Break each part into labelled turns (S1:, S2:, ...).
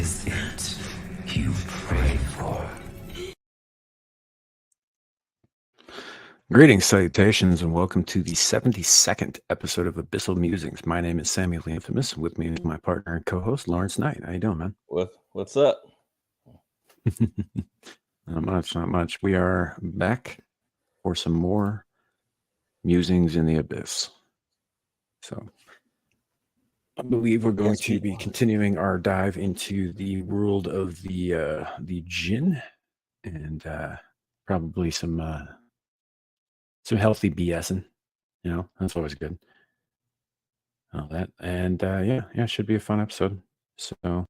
S1: is it you pray for?
S2: Greetings, salutations, and welcome to the 72nd episode of Abyssal Musings. My name is Samuel the Infamous, and with me is my partner and co-host, Lawrence Knight. How you doing, man?
S3: What's up?
S2: Not much. We are back for some more musings in the abyss. So I believe we're going to be continuing our dive into the world of the jinn, and probably some healthy BSing. You know, that's always good. All that, and yeah, should be a fun episode. So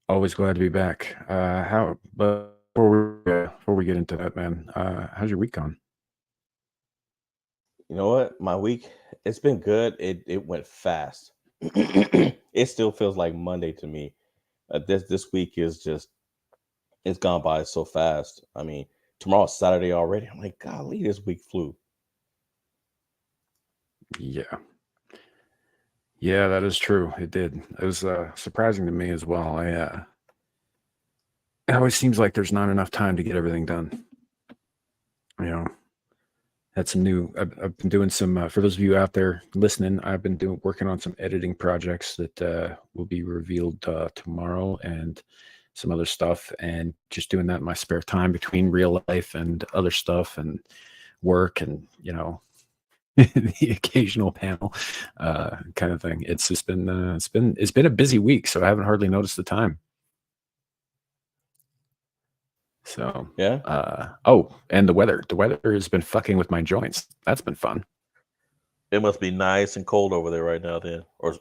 S2: always glad to be back. But before we get into that, man, how's your week gone?
S3: You know what? My week, it's been good. It went fast. It still feels like Monday to me. This week is just, it's gone by so fast. I mean, tomorrow's Saturday already. I'm like, golly, this week flew.
S2: Yeah, that is true. It did. It was surprising to me as well. It always seems like there's not enough time to get everything done. You know, had some new. I've been doing some. For those of you out there listening, I've been working on some editing projects that will be revealed tomorrow, and some other stuff, and just doing that in my spare time between real life and other stuff and work, and the occasional panel kind of thing. It's just been it's been a busy week, so I haven't hardly noticed the time. So
S3: Yeah.
S2: And the weather has been fucking with my joints. That's been fun.
S3: It must be nice and cold over there right now then. Or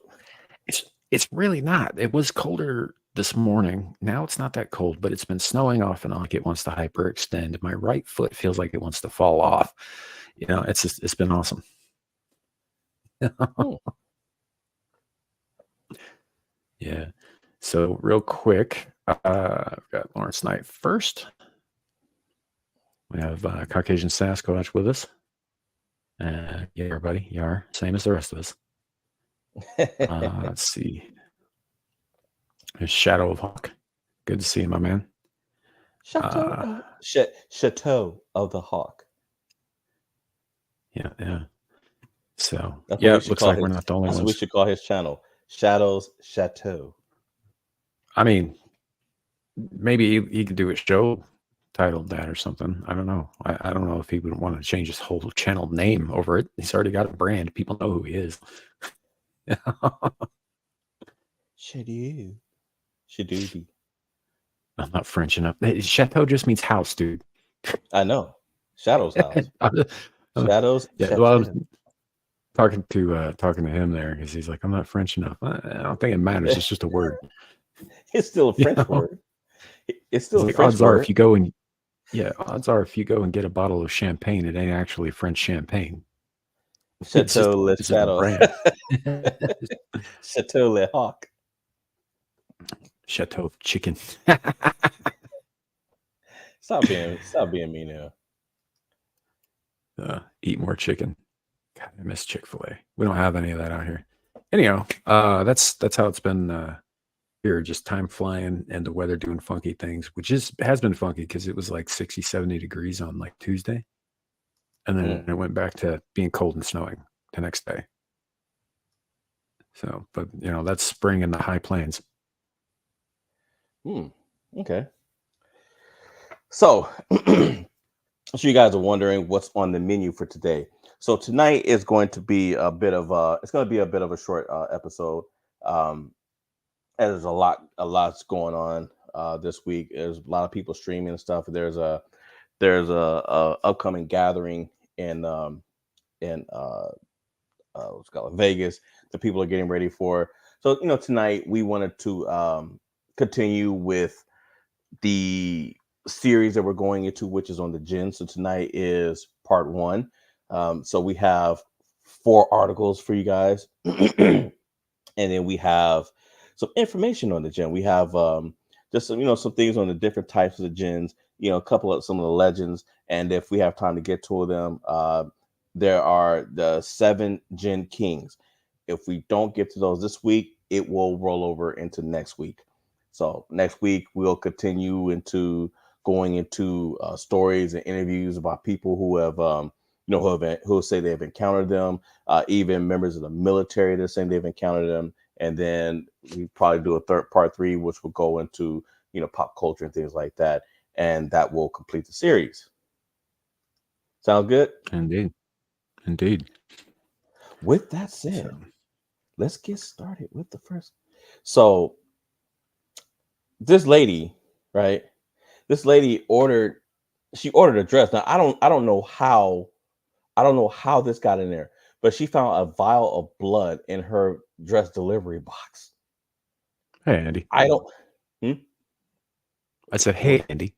S2: it's really not. It was colder this morning. Now it's not that cold, but it's been snowing off and on. Like it wants to hyperextend. My right foot feels like it wants to fall off. It's been awesome. Yeah. So real quick, I've got Lawrence Knight first. We have Caucasian Sasquatch with us. Yeah, everybody, you are same as the rest of us. Let's see. There's Shadow of Hawk. Good to see you, my man.
S3: Chateau of the Hawk.
S2: Yeah. So
S3: That's
S2: yeah, it looks like we're not the only ones.
S3: That's what we should call his channel. Shadows Chateau.
S2: I mean, maybe he could do a show titled that or something. I don't know. I don't know if he would want to change his whole channel name over it. He's already got a brand. People know who he is.
S3: Shadow.
S2: I'm not French enough. Chateau just means house, dude.
S3: I know. Shadow's house. Shadows.
S2: Yeah. Well, I was talking to him there because he's like, I'm not French enough. I don't think it matters. It's just a word.
S3: It's still a French word. It's still a French
S2: odds
S3: word.
S2: Odds are if you go and get a bottle of champagne, it ain't actually French champagne.
S3: Chateau Le Shadow. Chateau Le Hawk.
S2: Chateau of chicken.
S3: Stop being mean now.
S2: Eat more chicken. God, I miss Chick-fil-A. We don't have any of that out here. Anyhow, that's how it's been here. Just time flying and the weather doing funky things, which has been funky because it was like 60, 70 degrees on like Tuesday. And then it went back to being cold and snowing the next day. So, but that's spring in the high plains.
S3: Okay. So, you guys are wondering what's on the menu for today. So tonight is going to be a bit of a short episode. There's a lot's going on this week. There's a lot of people streaming and stuff. There's a upcoming gathering in what's called Vegas that people are getting ready for. So tonight we wanted to continue with the series that we're going into, which is on the jinn. So tonight is part 1. So we have 4 articles for you guys, and then we have some information on the jinn. We have just some things on the different types of the jinns. A couple of some of the legends, and if we have time to get to them, there are the 7 jinn kings. If we don't get to those this week, it will roll over into next week. So next week we'll continue into going into stories and interviews about people who have who say they've encountered them, even members of the military that are saying they've encountered them, and then we probably do a third part three, which will go into pop culture and things like that, and that will complete the series. Sound good?
S2: Indeed. Indeed.
S3: With that
S2: So,
S3: said, let's get started with the first. So this lady, right? This lady ordered a dress. Now I don't know how this got in there, but she found a vial of blood in her dress delivery box.
S2: hey, Andy.
S3: I don't. Hmm?
S2: I said,
S3: What?
S2: hey, Andy.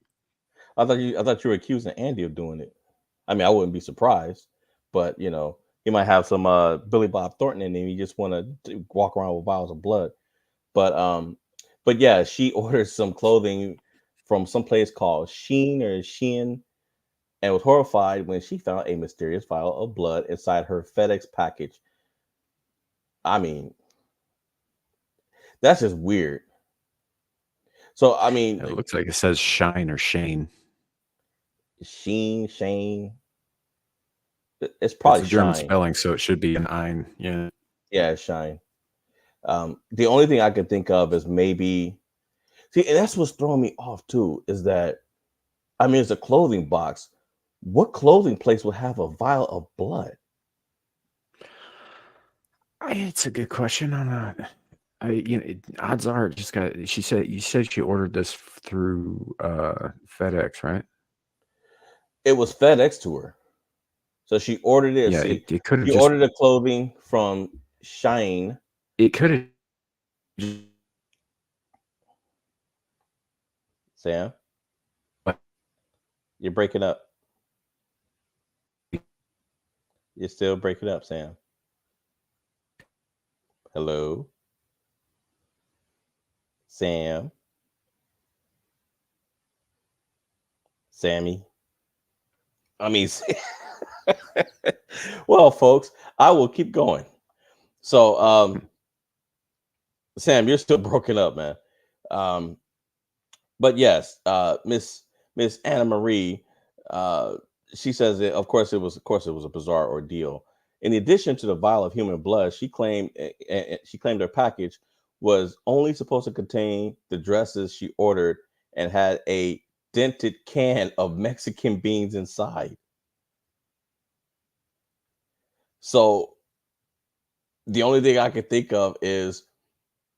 S3: I thought you were accusing Andy of doing it. I mean, I wouldn't be surprised, but he might have some Billy Bob Thornton in him. You just want to walk around with vials of blood. But yeah, she ordered some clothing from some place called Shein, and was horrified when she found a mysterious vial of blood inside her FedEx package. I mean, that's just weird. So I mean,
S2: It looks like it says Shine or Shane.
S3: Shane, it's
S2: It's
S3: probably
S2: a German
S3: Shine.
S2: spelling, so it should be an ein. Yeah.
S3: Yeah, it's Shine. The only thing I could think of is maybe see, and that's what's throwing me off too, is that I mean, it's a clothing box. What clothing place would have a vial of blood?
S2: It's a good question. On odds are it just got. She said you said she ordered this through FedEx, right?
S3: It was FedEx to her. So she ordered it.
S2: Yeah,
S3: See,
S2: it could have
S3: she
S2: just
S3: ordered the clothing from Shine.
S2: it could have just
S3: Sam, you're breaking up. You're still breaking up, Sam. Hello, Sam, Sammy. I mean, well, folks, I will keep going. So, Sam, you're still broken up, man. Um, but yes, Miss Anna Marie, uh, she says that of course it was a bizarre ordeal. In addition to the vial of human blood, she claimed her package was only supposed to contain the dresses she ordered and had a dented can of Mexican beans inside. So the only thing I could think of is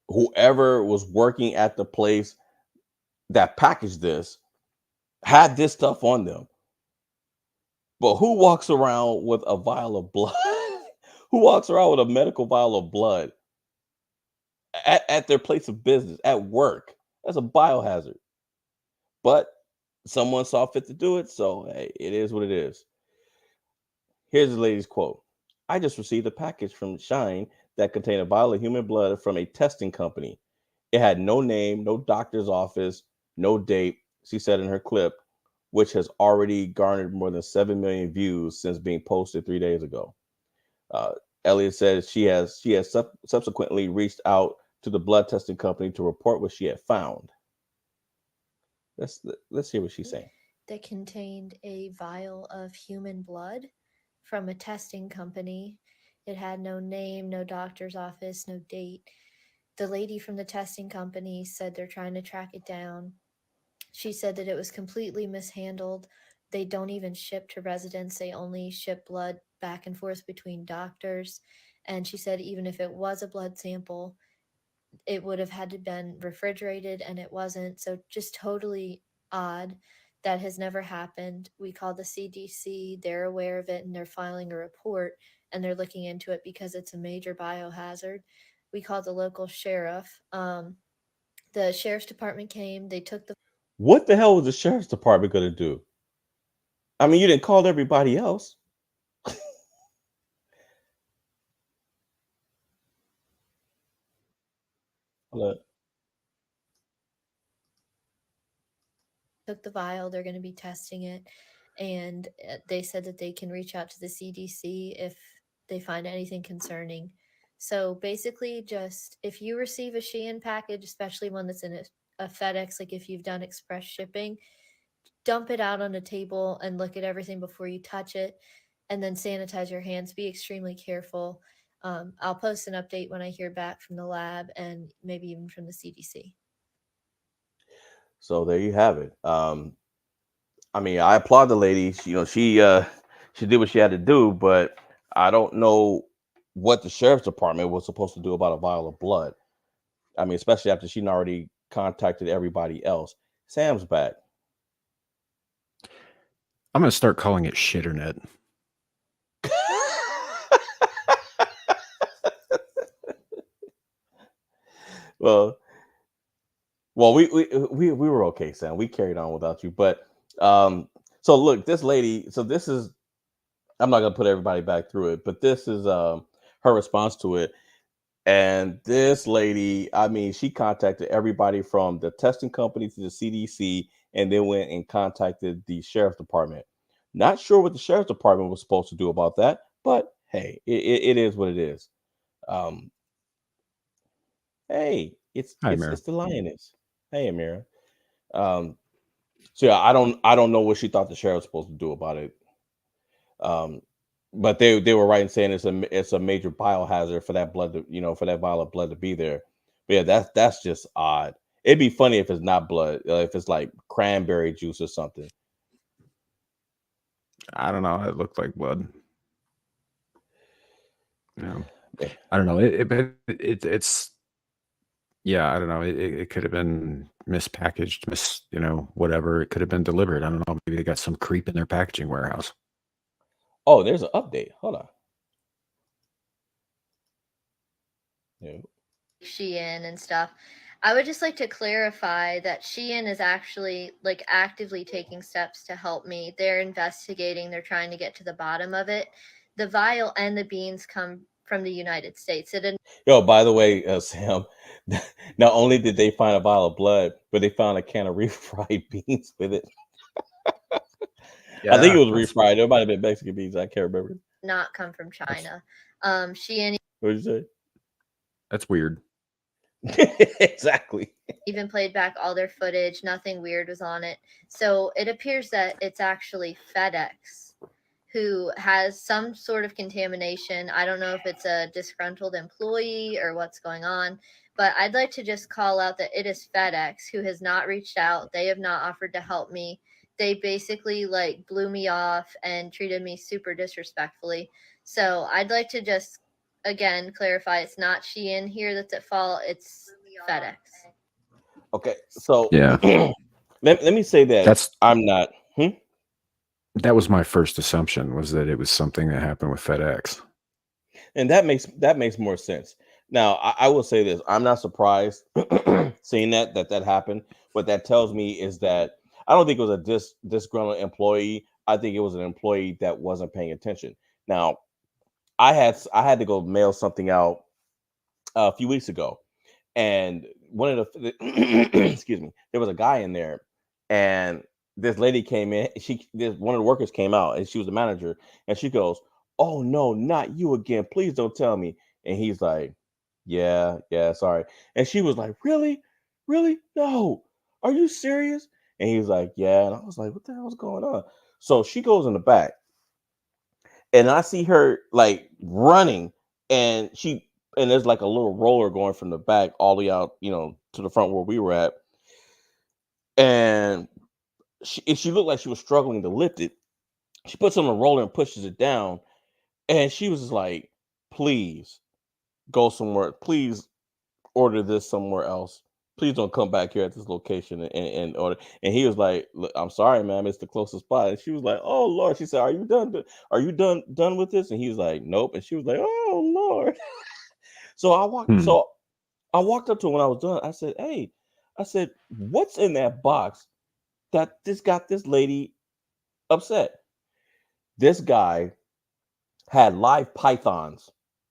S3: whoever was working at the place that packaged this had this stuff on them. But who walks around with a vial of blood? Who walks around with a medical vial of blood at their place of business, at work? That's a biohazard. But someone saw fit to do it, so hey, it is what it is. Here's the lady's quote. I just received a package from Shine that contained a vial of human blood from a testing company. It had no name, no doctor's office, no date, she said in her clip, which has already garnered more than 7 million views since being posted 3 days ago. Uh, Elliot said she has subsequently reached out to the blood testing company to report what she had found. Let's hear what she's saying.
S4: that contained a vial of human blood from a testing company. It had no name, no doctor's office, no date. The lady from the testing company said they're trying to track it down. She said that it was completely mishandled. They don't even ship to residents, they only ship blood back and forth between doctors. And she said even if it was a blood sample, it would have had to been refrigerated and it wasn't. So just totally odd. That has never happened. We called the CDC, they're aware of it and they're filing a report and they're looking into it because it's a major biohazard. We called the local sheriff. The sheriff's department came, they took the
S3: What the hell was the sheriff's department going to do? I mean, you didn't call everybody else. Look,
S4: took the vial, they're going to be testing it, and they said that they can reach out to the CDC if they find anything concerning. So basically, just if you receive a Shein package, especially one that's in a FedEx, like if you've done express shipping, dump it out on a table and look at everything before you touch it, and then sanitize your hands. Be extremely careful. I'll post an update when I hear back from the lab and maybe even from the CDC.
S3: So there you have it. I mean, I applaud the lady. She did what she had to do, but I don't know what the sheriff's department was supposed to do about a vial of blood. I mean, especially after she'd already contacted everybody else. Sam's back.
S2: I'm gonna start calling it shitternet.
S3: well, we were okay, Sam. We carried on without you, but so look, this lady. So this is. I'm not gonna put everybody back through it, but this is her response to it. And this lady, I mean, she contacted everybody from the testing company to the CDC, and then went and contacted the sheriff's department. Not sure what the sheriff's department was supposed to do about that, but hey, it is what it is. Um, hey,
S2: Hi,
S3: it's
S2: Mira.
S3: the lioness. Hey, Amira. Um, so yeah, I don't know what she thought the sheriff was supposed to do about it. But they were right in saying it's a major biohazard for that blood to, for that vial of blood to be there. But yeah, that's just odd. It'd be funny if it's not blood, if it's like cranberry juice or something.
S2: I don't know. It looked like blood. Yeah.
S3: Yeah.
S2: I don't know. It's yeah. I don't know. It could have been mispackaged, whatever. It could have been delivered. I don't know. Maybe they got some creep in their packaging warehouse.
S3: Oh, there's an update. Hold on. Yeah.
S4: Shein and stuff. I would just like to clarify that Shein is actually like actively taking steps to help me. They're investigating, they're trying to get to the bottom of it. The vial and the beans come from the United States. It didn't.
S3: Yo, by the way, Sam, not only did they find a vial of blood, but they found a can of refried beans with it. I think it was refried. It might have been Mexican beans. I can't remember.
S4: Not come from China. Shein.
S3: What did you say?
S2: That's weird.
S3: Exactly.
S4: Even played back all their footage. Nothing weird was on it. So it appears that it's actually FedEx who has some sort of contamination. I don't know if it's a disgruntled employee or what's going on, but I'd like to just call out that it is FedEx who has not reached out. They have not offered to help me. They basically like blew me off and treated me super disrespectfully. So I'd like to just again clarify it's not Shein here that's at fault, it's FedEx.
S3: Okay, so
S2: Yeah.
S3: let me say that I'm not.
S2: That was my first assumption, was that it was something that happened with FedEx.
S3: And that makes more sense. Now, I will say this: I'm not surprised seeing that happened. What that tells me is that I don't think it was a disgruntled employee. I think it was an employee that wasn't paying attention. Now, I had to go mail something out a few weeks ago, and one of the excuse me, there was a guy in there, and this lady came in. One of the workers came out, and she was the manager, and she goes, "Oh no, not you again! Please don't tell me." And he's like, "Yeah, sorry." And she was like, "Really, no? Are you serious?" And he's like, "Yeah." And I was like, "What the hell's going on?" So she goes in the back, and I see her like running, and there's like a little roller going from the back all the way out, to the front where we were at, and she looked like she was struggling to lift it. She puts on the roller and pushes it down, and she was just like, "Please go somewhere. Please order this somewhere else. Please don't come back here at this location and order." And he was like, "Look, I'm sorry, ma'am. It's the closest spot." And she was like, "Oh Lord." She said, "Are you done? Are you done with this?" And he was like, "Nope." And she was like, "Oh Lord." So I walked up to her when I was done. I said, "Hey," I said, "What's in that box that this got this lady upset?" This guy had live pythons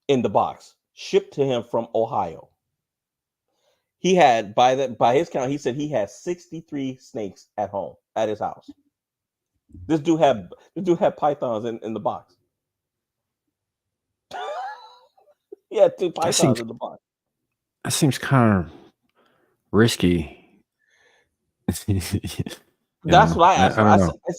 S3: in the box shipped to him from Ohio. He had, by his count, he said he had 63 snakes at home at his house. This dude had pythons in the box. He had 2 pythons in the box.
S2: That seems kind of risky
S3: That's what I
S2: I
S3: asked him.
S2: don't
S3: I
S2: know.
S3: said,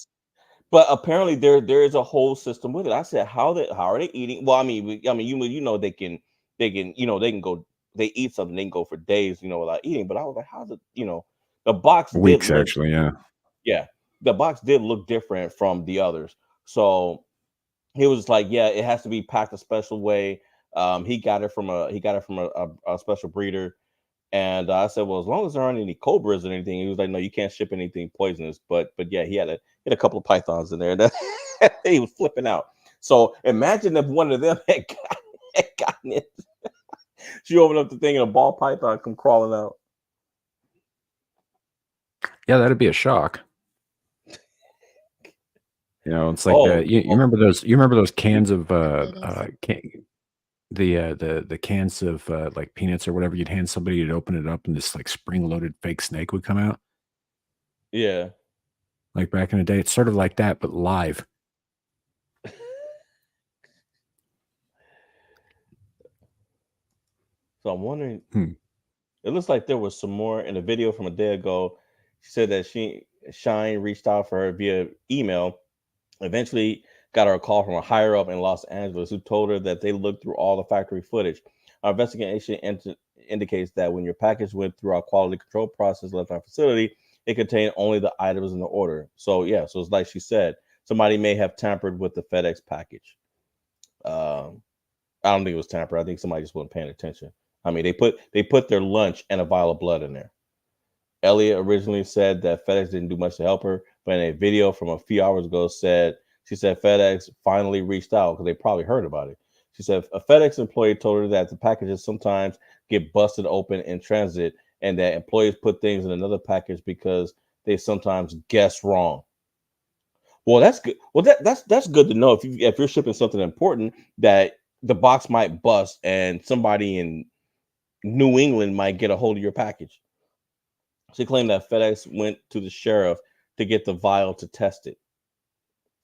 S3: but apparently there is a whole system with it. I said, how are they eating? Well, I mean, you know they can they can go they eat something, they can go for days, without eating. But I was like, how's it, the box did
S2: Weeks,
S3: look
S2: actually, yeah.
S3: yeah, the box did look different from the others. So he was like, yeah, it has to be packed a special way. He got it from a special breeder. And I said, well, as long as there aren't any cobras or anything, he was like, no, you can't ship anything poisonous. But yeah, he had a couple of pythons in there that he was flipping out. So imagine if one of them had gotten it. She opened up the thing and a ball python come crawling out.
S2: Yeah, that'd be a shock. It's like
S3: Oh,
S2: you remember those cans of
S4: It is.
S2: the cans of like peanuts or whatever. You'd hand somebody, you'd open it up, and this like spring-loaded fake snake would come out.
S3: yeah.
S2: Like back in the day, it's sort of like that, but live.
S3: So I'm wondering.
S2: Hmm.
S3: It looks like there was some more in a video from a day ago. She said that Shine reached out for her via email. Eventually got her a call from a higher up in Los Angeles who told her that they looked through all the factory footage. Our investigation indicates that when your package went through our quality control process left our facility, it contained only the items in the order. So yeah, so it's like she said, somebody may have tampered with the FedEx package. Um, I don't think it was tampered. I think somebody just wasn't paying attention. I mean, they put their lunch and a vial of blood in there. Elliot originally said that FedEx didn't do much to help her, but in a video from a few hours ago she said FedEx finally reached out because they probably heard about it. She said a FedEx employee told her that the packages sometimes get busted open in transit and that employees put things in another package because they sometimes guess wrong. Well, that's good. Well, that's good to know if you're shipping something important that the box might bust and somebody in New England might get a hold of your package. She claimed that FedEx went to the sheriff to get the vial to test it.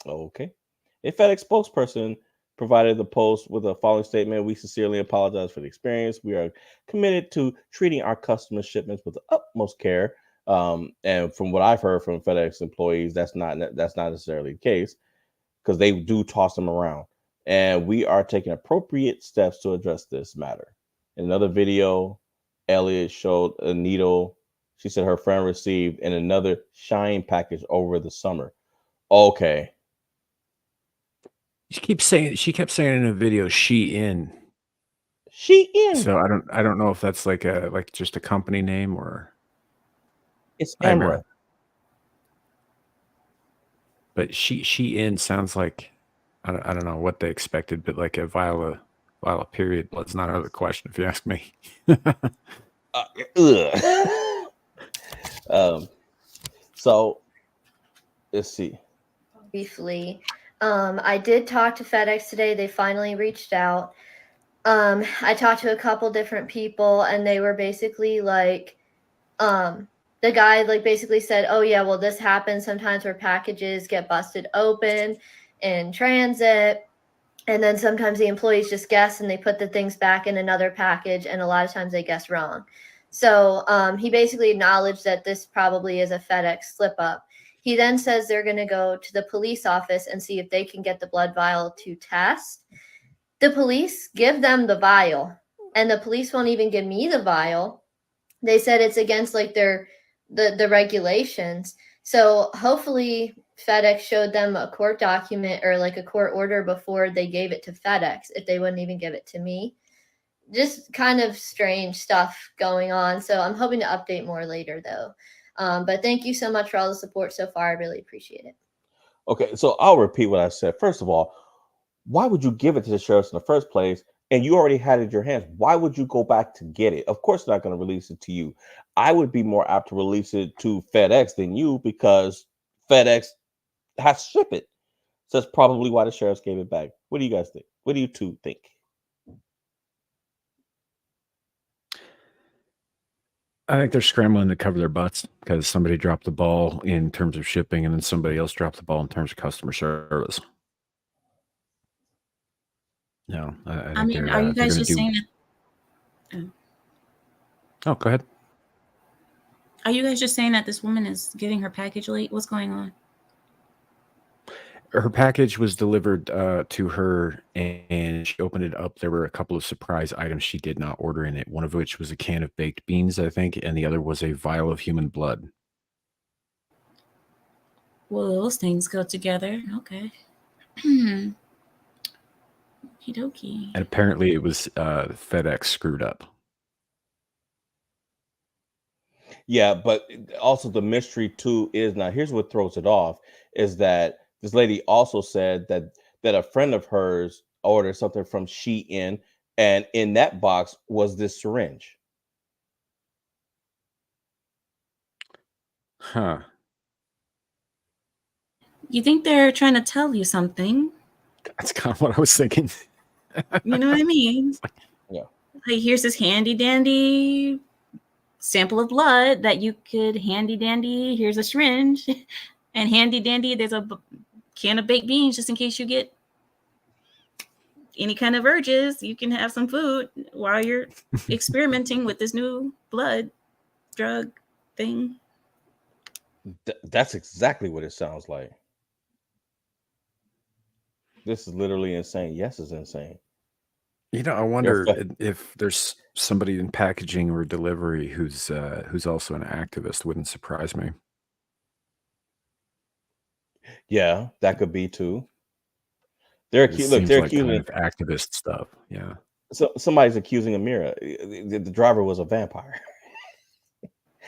S3: Okay. A FedEx spokesperson provided the post with a following statement. We sincerely apologize for the experience. We are committed to treating our customer shipments with the utmost care. And from what I've heard from FedEx employees, that's not necessarily the case because they do toss them around. And we are taking appropriate steps to address this matter. In another video, Elliot showed a needle she said her friend received in another Shine package over the summer. Okay.
S2: She kept saying in a video, Shein.
S3: Shein.
S2: So I don't know if that's like just a company name or
S3: It's
S2: I mean,
S3: Amra.
S2: but Shein sounds like I don't know what they expected, but like a vial of period blood's not out of the question if you ask me.
S3: Ugh. So let's see.
S4: Briefly, I did talk to FedEx today. They finally reached out. I talked to a couple different people, and they were basically like, the guy like basically said, "Oh yeah, well this happens sometimes where packages get busted open in transit." And then sometimes the employees just guess and they put the things back in another package, and a lot of times they guess wrong. So he basically acknowledged that this probably is a FedEx slip up. He then says they're going to go to the police office and see if they can get the blood vial to test. The police give them the vial, and the police won't even give me the vial. They said it's against like the regulations. So hopefully FedEx showed them a court document or like a court order before they gave it to FedEx, if they wouldn't even give it to me. Just kind of strange stuff going on. So I'm hoping to update more later though. But thank you so much for all the support so far. I really appreciate it.
S3: Okay, so I'll repeat what I said. First of all, why would you give it to the sheriffs in the first place? And you already had it in your hands. Why would you go back to get it? Of course, they're not going to release it to you. I would be more apt to release it to FedEx than you because FedEx has to ship it. So that's probably why the sheriffs gave it back. What do you guys think? What do you two think?
S2: I think they're scrambling to cover their butts because somebody dropped the ball in terms of shipping, and then somebody else dropped the ball in terms of customer service. No, I
S5: I
S2: think
S5: mean, are you
S2: they're
S5: guys
S2: going to
S5: just
S2: do.
S5: saying that?
S2: Oh, go ahead.
S5: Are you guys just saying that this woman is getting her package late? What's going on?
S2: Her package was delivered to her, and she opened it up. There were a couple of surprise items she did not order in it. One of which was a can of baked beans, I think, and the other was a vial of human blood.
S5: Well, those things go together. Okay. Okie dokie.
S2: And apparently it was FedEx screwed up.
S3: Yeah, but also the mystery too is, now here's what throws it off, is that this lady also said that a friend of hers ordered something from Shein, and in that box was this syringe.
S2: Huh.
S5: You think they're trying to tell you something?
S2: That's kind of what I was thinking.
S5: You know what I mean?
S3: Yeah.
S5: Like, here's this handy dandy sample of blood that you could handy dandy. Here's a syringe, and handy dandy, there's a can of baked beans just in case you get any kind of urges. You can have some food while you're experimenting with this new blood drug thing.
S3: That's exactly what it sounds like. This is literally insane. Yes, it's insane.
S2: You know, I wonder if there's somebody in packaging or delivery who's also an activist. Wouldn't surprise me.
S3: Yeah, that could be too. They're
S2: It seems
S3: they're
S2: like
S3: accusing
S2: kind of activist stuff. Yeah.
S3: so somebody's accusing Amira. The driver was a vampire.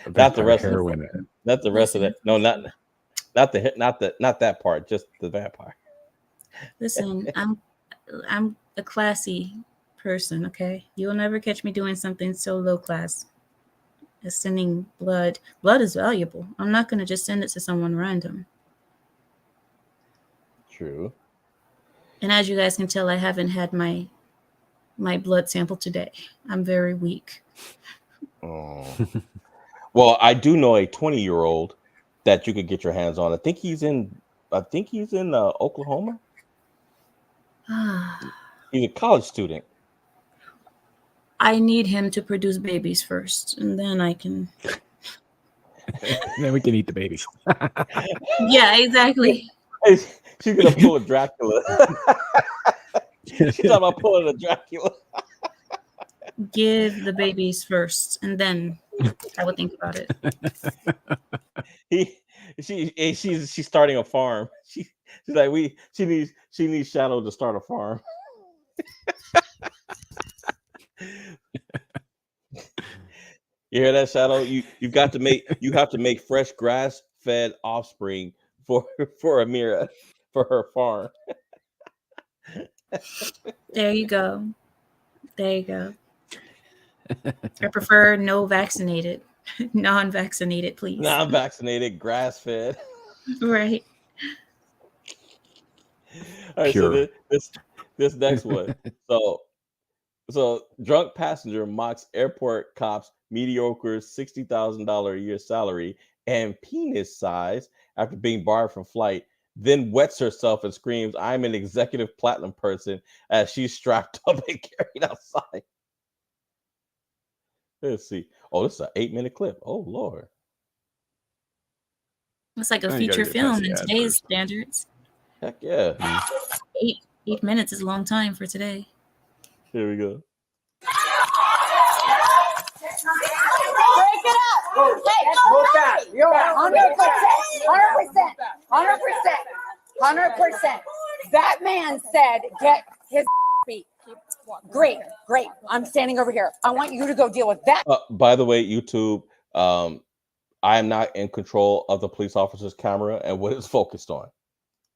S3: Not the
S2: Vampire
S3: rest of
S2: heroin.
S3: not the rest of that. No, not that part. Just the vampire.
S5: Listen, I'm a classy person, okay? You'll never catch me doing something so low class as sending blood. Blood is valuable. I'm not going to just send it to someone random.
S3: True.
S5: And as you guys can tell, I haven't had my blood sample today. I'm very weak.
S3: Oh. Well, I do know a 20-year-old that you could get your hands on. I think he's in Oklahoma. He's a college student.
S5: I need him to produce babies first, and then I can.
S2: Then we can eat the babies.
S5: Yeah, exactly.
S3: She's gonna pull a Dracula. She's talking about pulling a Dracula.
S5: Give the babies first, and then I would think about it.
S3: She's starting a farm. She's like she needs Shadow to start a farm. You hear that, Shadow? You have to make fresh grass fed offspring for Amira for her farm.
S5: There you go. I prefer no vaccinated, non-vaccinated, please.
S3: Non-vaccinated, grass fed.
S5: Right.
S3: All right,
S2: Pure.
S3: so this next one. So drunk passenger mocks airport cops mediocre $60,000 a year salary and penis size after being barred from flight, then wets herself and screams, "I'm an executive platinum person," as she's strapped up and carried outside. Let's see. Oh, this is an 8-minute clip. Oh, Lord.
S5: It's like a
S2: Oh, you gotta
S5: feature
S2: get past
S5: film
S2: the
S5: in
S2: ad
S5: today's
S2: first.
S5: standards.
S3: Heck yeah.
S5: 8 minutes is a long time for today.
S3: Here we go.
S6: Break it up. Hey, 100%. That man said, get his beat. Great. I'm standing over here. I want you to go deal with that.
S3: By the way, YouTube, I am not in control of the police officer's camera and what it's focused on.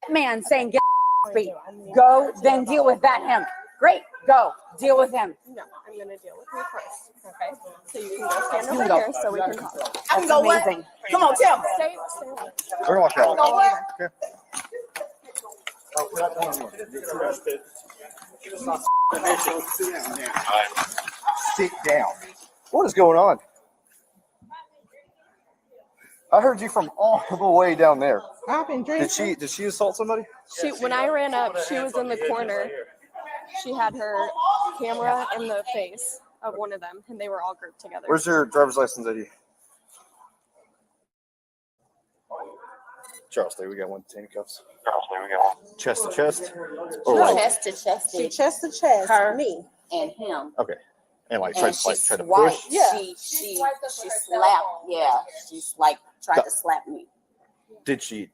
S6: Man saying, get his beat. Go, then deal with that him. Great. Go. Deal with him.
S7: No, I'm going to deal with him first. Okay? So you can go stand over here so we can talk.
S6: That's amazing. Come on, Tim.
S7: Stay.
S8: We're going to watch out.
S7: Okay.
S8: Sit down. What is going on? I heard you from all the way down there.
S7: I've been drinking.
S8: Did she assault somebody?
S7: When I ran up, she was in the corner. She had her camera in the face of one of them, and they were all grouped together.
S8: Where's your driver's license ID? Charles, there we got one handcuffs. Chest to chest. Or
S6: No.
S8: like,
S6: Chest to chest.
S9: She chest to chest.
S6: Her.
S9: Me.
S6: And him.
S8: okay. And like
S6: And
S8: try
S6: she
S8: to
S6: swiped.
S8: push.
S9: Yeah.
S6: She slapped. Yeah. She's like tried to slap me.
S8: Did she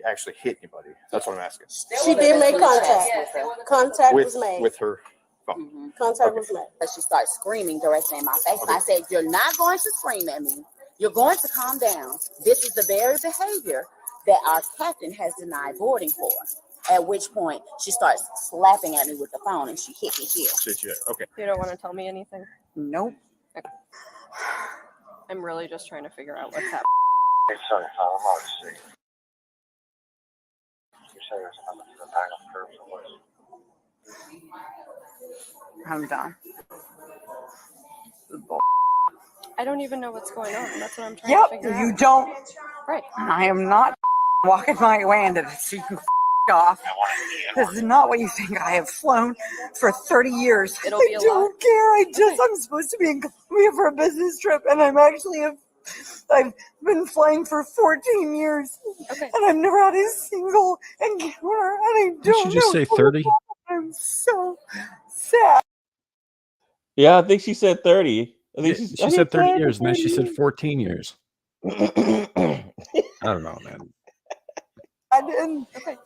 S8: actually hit anybody? That's what I'm asking.
S9: She did make contact. Contact
S8: With
S9: was made.
S8: with her phone.
S6: Mm-hmm.
S9: Contact
S8: Okay.
S9: was made.
S6: But she started screaming directly in my face. And I said, "You're not going to scream at me. You're going to calm down. This is the very behavior that our captain has denied boarding for." At which point, she starts slapping at me with the phone, and she hit me here.
S8: Okay.
S7: You don't want to tell me anything?
S6: Nope.
S7: I'm really just trying to figure out what's happening.
S6: I'm done.
S7: I don't even know what's going on. That's what I'm trying
S6: Yep,
S7: to figure
S6: you
S7: out.
S6: don't.
S7: Right.
S6: I am not walking my way into this. You can off. This is not what you think. I have flown for 30 years.
S7: It'll be a
S6: I don't
S7: lot.
S6: care. I'm supposed to be in Colombia for a business trip, and I've been flying for 14 years,
S7: Okay.
S6: and I've never had a single encounter, and I
S2: Did
S6: don't
S2: she just
S6: know.
S2: say 30?
S6: I'm so sad.
S3: Yeah, I think she said 30. I think
S2: She said 30 years, and then she said 14 years.
S3: years.
S2: I don't know, man.
S6: I didn't.
S7: Okay.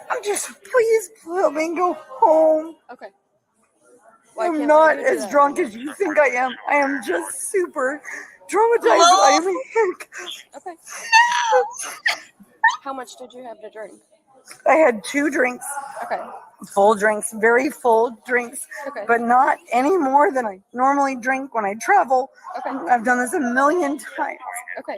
S6: I'm just, please let me go home.
S7: Okay. Why
S6: I'm
S7: can't
S6: not
S7: we do
S6: as
S7: that?
S6: drunk as you think I am. I am just super traumatized. I am
S7: Okay. How much did you have to drink?
S6: I had 2 drinks,
S7: Okay.
S6: full drinks, very full drinks,
S7: Okay.
S6: but not any more than I normally drink when I travel.
S7: Okay.
S6: I've done this a million times.
S7: Okay.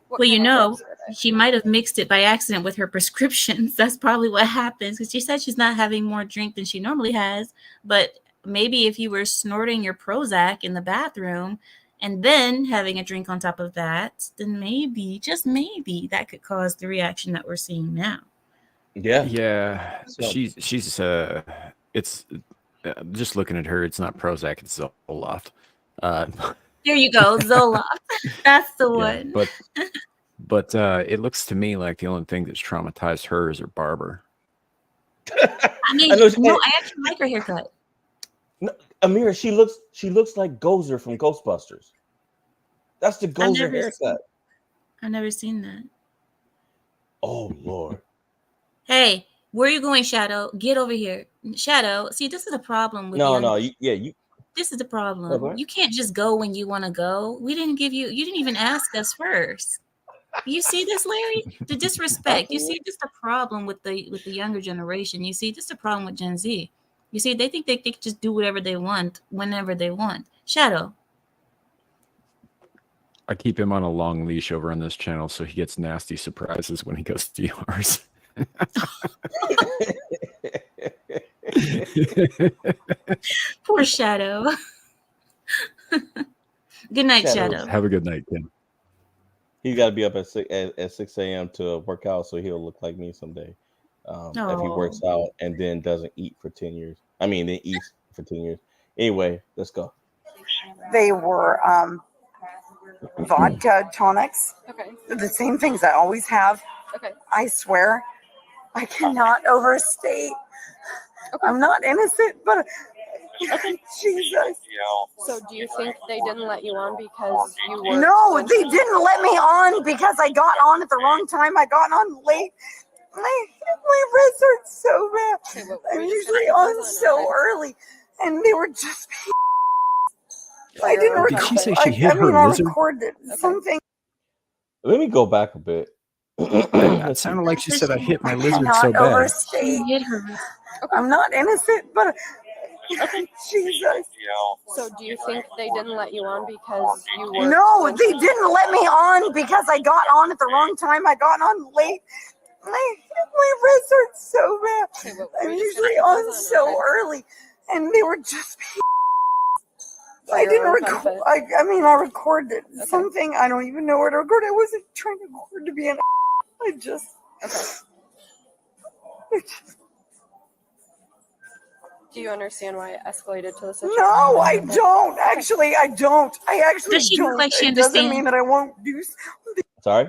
S7: What
S5: Well, you
S7: kind of
S5: know,
S7: drugs were they?
S5: she might have mixed it by accident with her prescriptions. That's probably what happens, because she said she's not having more drink than she normally has. But maybe if you were snorting your Prozac in the bathroom and then having a drink on top of that, then maybe, just maybe, that could cause the reaction that we're seeing now.
S3: Yeah.
S2: She's it's just looking at her, it's not Prozac, it's Zoloft.
S5: There you go, Zoloft. That's the
S2: Yeah,
S5: one.
S2: but it looks to me like the only thing that's traumatized her is her barber.
S5: I mean,
S3: I know
S5: no, I actually like her haircut.
S3: Amira, she looks like Gozer from Ghostbusters. That's the Gozer haircut.
S5: I've never seen that.
S3: Oh Lord.
S5: Hey, where are you going, Shadow? Get over here. Shadow, see, this is a problem with
S3: You
S5: this is the problem.
S3: Okay.
S5: You can't just go when you want to go. We didn't give you didn't even ask us first. You see this, Larry? The disrespect. You see, this is the problem with the younger generation. You see, this is the problem with Gen Z. You see, they think they can just do whatever they want, whenever they want. Shadow.
S2: I keep him on a long leash over on this channel, so he gets nasty surprises when he goes to yours.
S5: Poor Shadow. Good night, Shadow.
S2: Have a good night, Tim.
S3: He's got to be up at 6 a.m. to work out, so he'll look like me someday. If he works out and then doesn't eat for 10 years. I mean, then eats for 10 years. Anyway, let's go.
S6: They were vodka tonics,
S7: Okay.
S6: the same things I always have.
S7: Okay.
S6: I swear, I cannot overstate.
S7: Okay.
S6: I'm not innocent, but Jesus.
S7: So do you think they didn't let you on because you were?
S6: No, they didn't let me on because I got on at the wrong time. I got on late. My wrists hurt so bad.
S7: Okay, what
S6: I'm
S7: were you
S6: usually
S7: saying?
S6: on so early, and they were just. I didn't
S2: Did
S6: record.
S2: she say she hit her
S6: I
S2: lizard?
S6: recorded something.
S3: Let me go back a bit.
S2: It sounded like she said I hit my lizard
S6: Cannot
S2: so bad.
S6: overstate.
S5: Hit her.
S6: I'm not innocent, but Jesus.
S7: So do you think they didn't let you on because you were?
S6: No, they didn't let me on because I got on at the wrong time. I got on late. My wrists hurt so bad.
S7: Okay, what were
S6: I'm
S7: you
S6: usually
S7: saying?
S6: on so early, and they were just. I didn't record. I mean, I recorded something. I don't even know where to record. I wasn't trying to record to be an. I just.
S7: Okay. Do you understand why it escalated to the situation?
S10: No, I don't. Actually, I don't. I actually
S5: Does she look
S10: don't.
S5: like she
S10: It doesn't
S5: understands?
S10: mean that I won't do something.
S3: Sorry.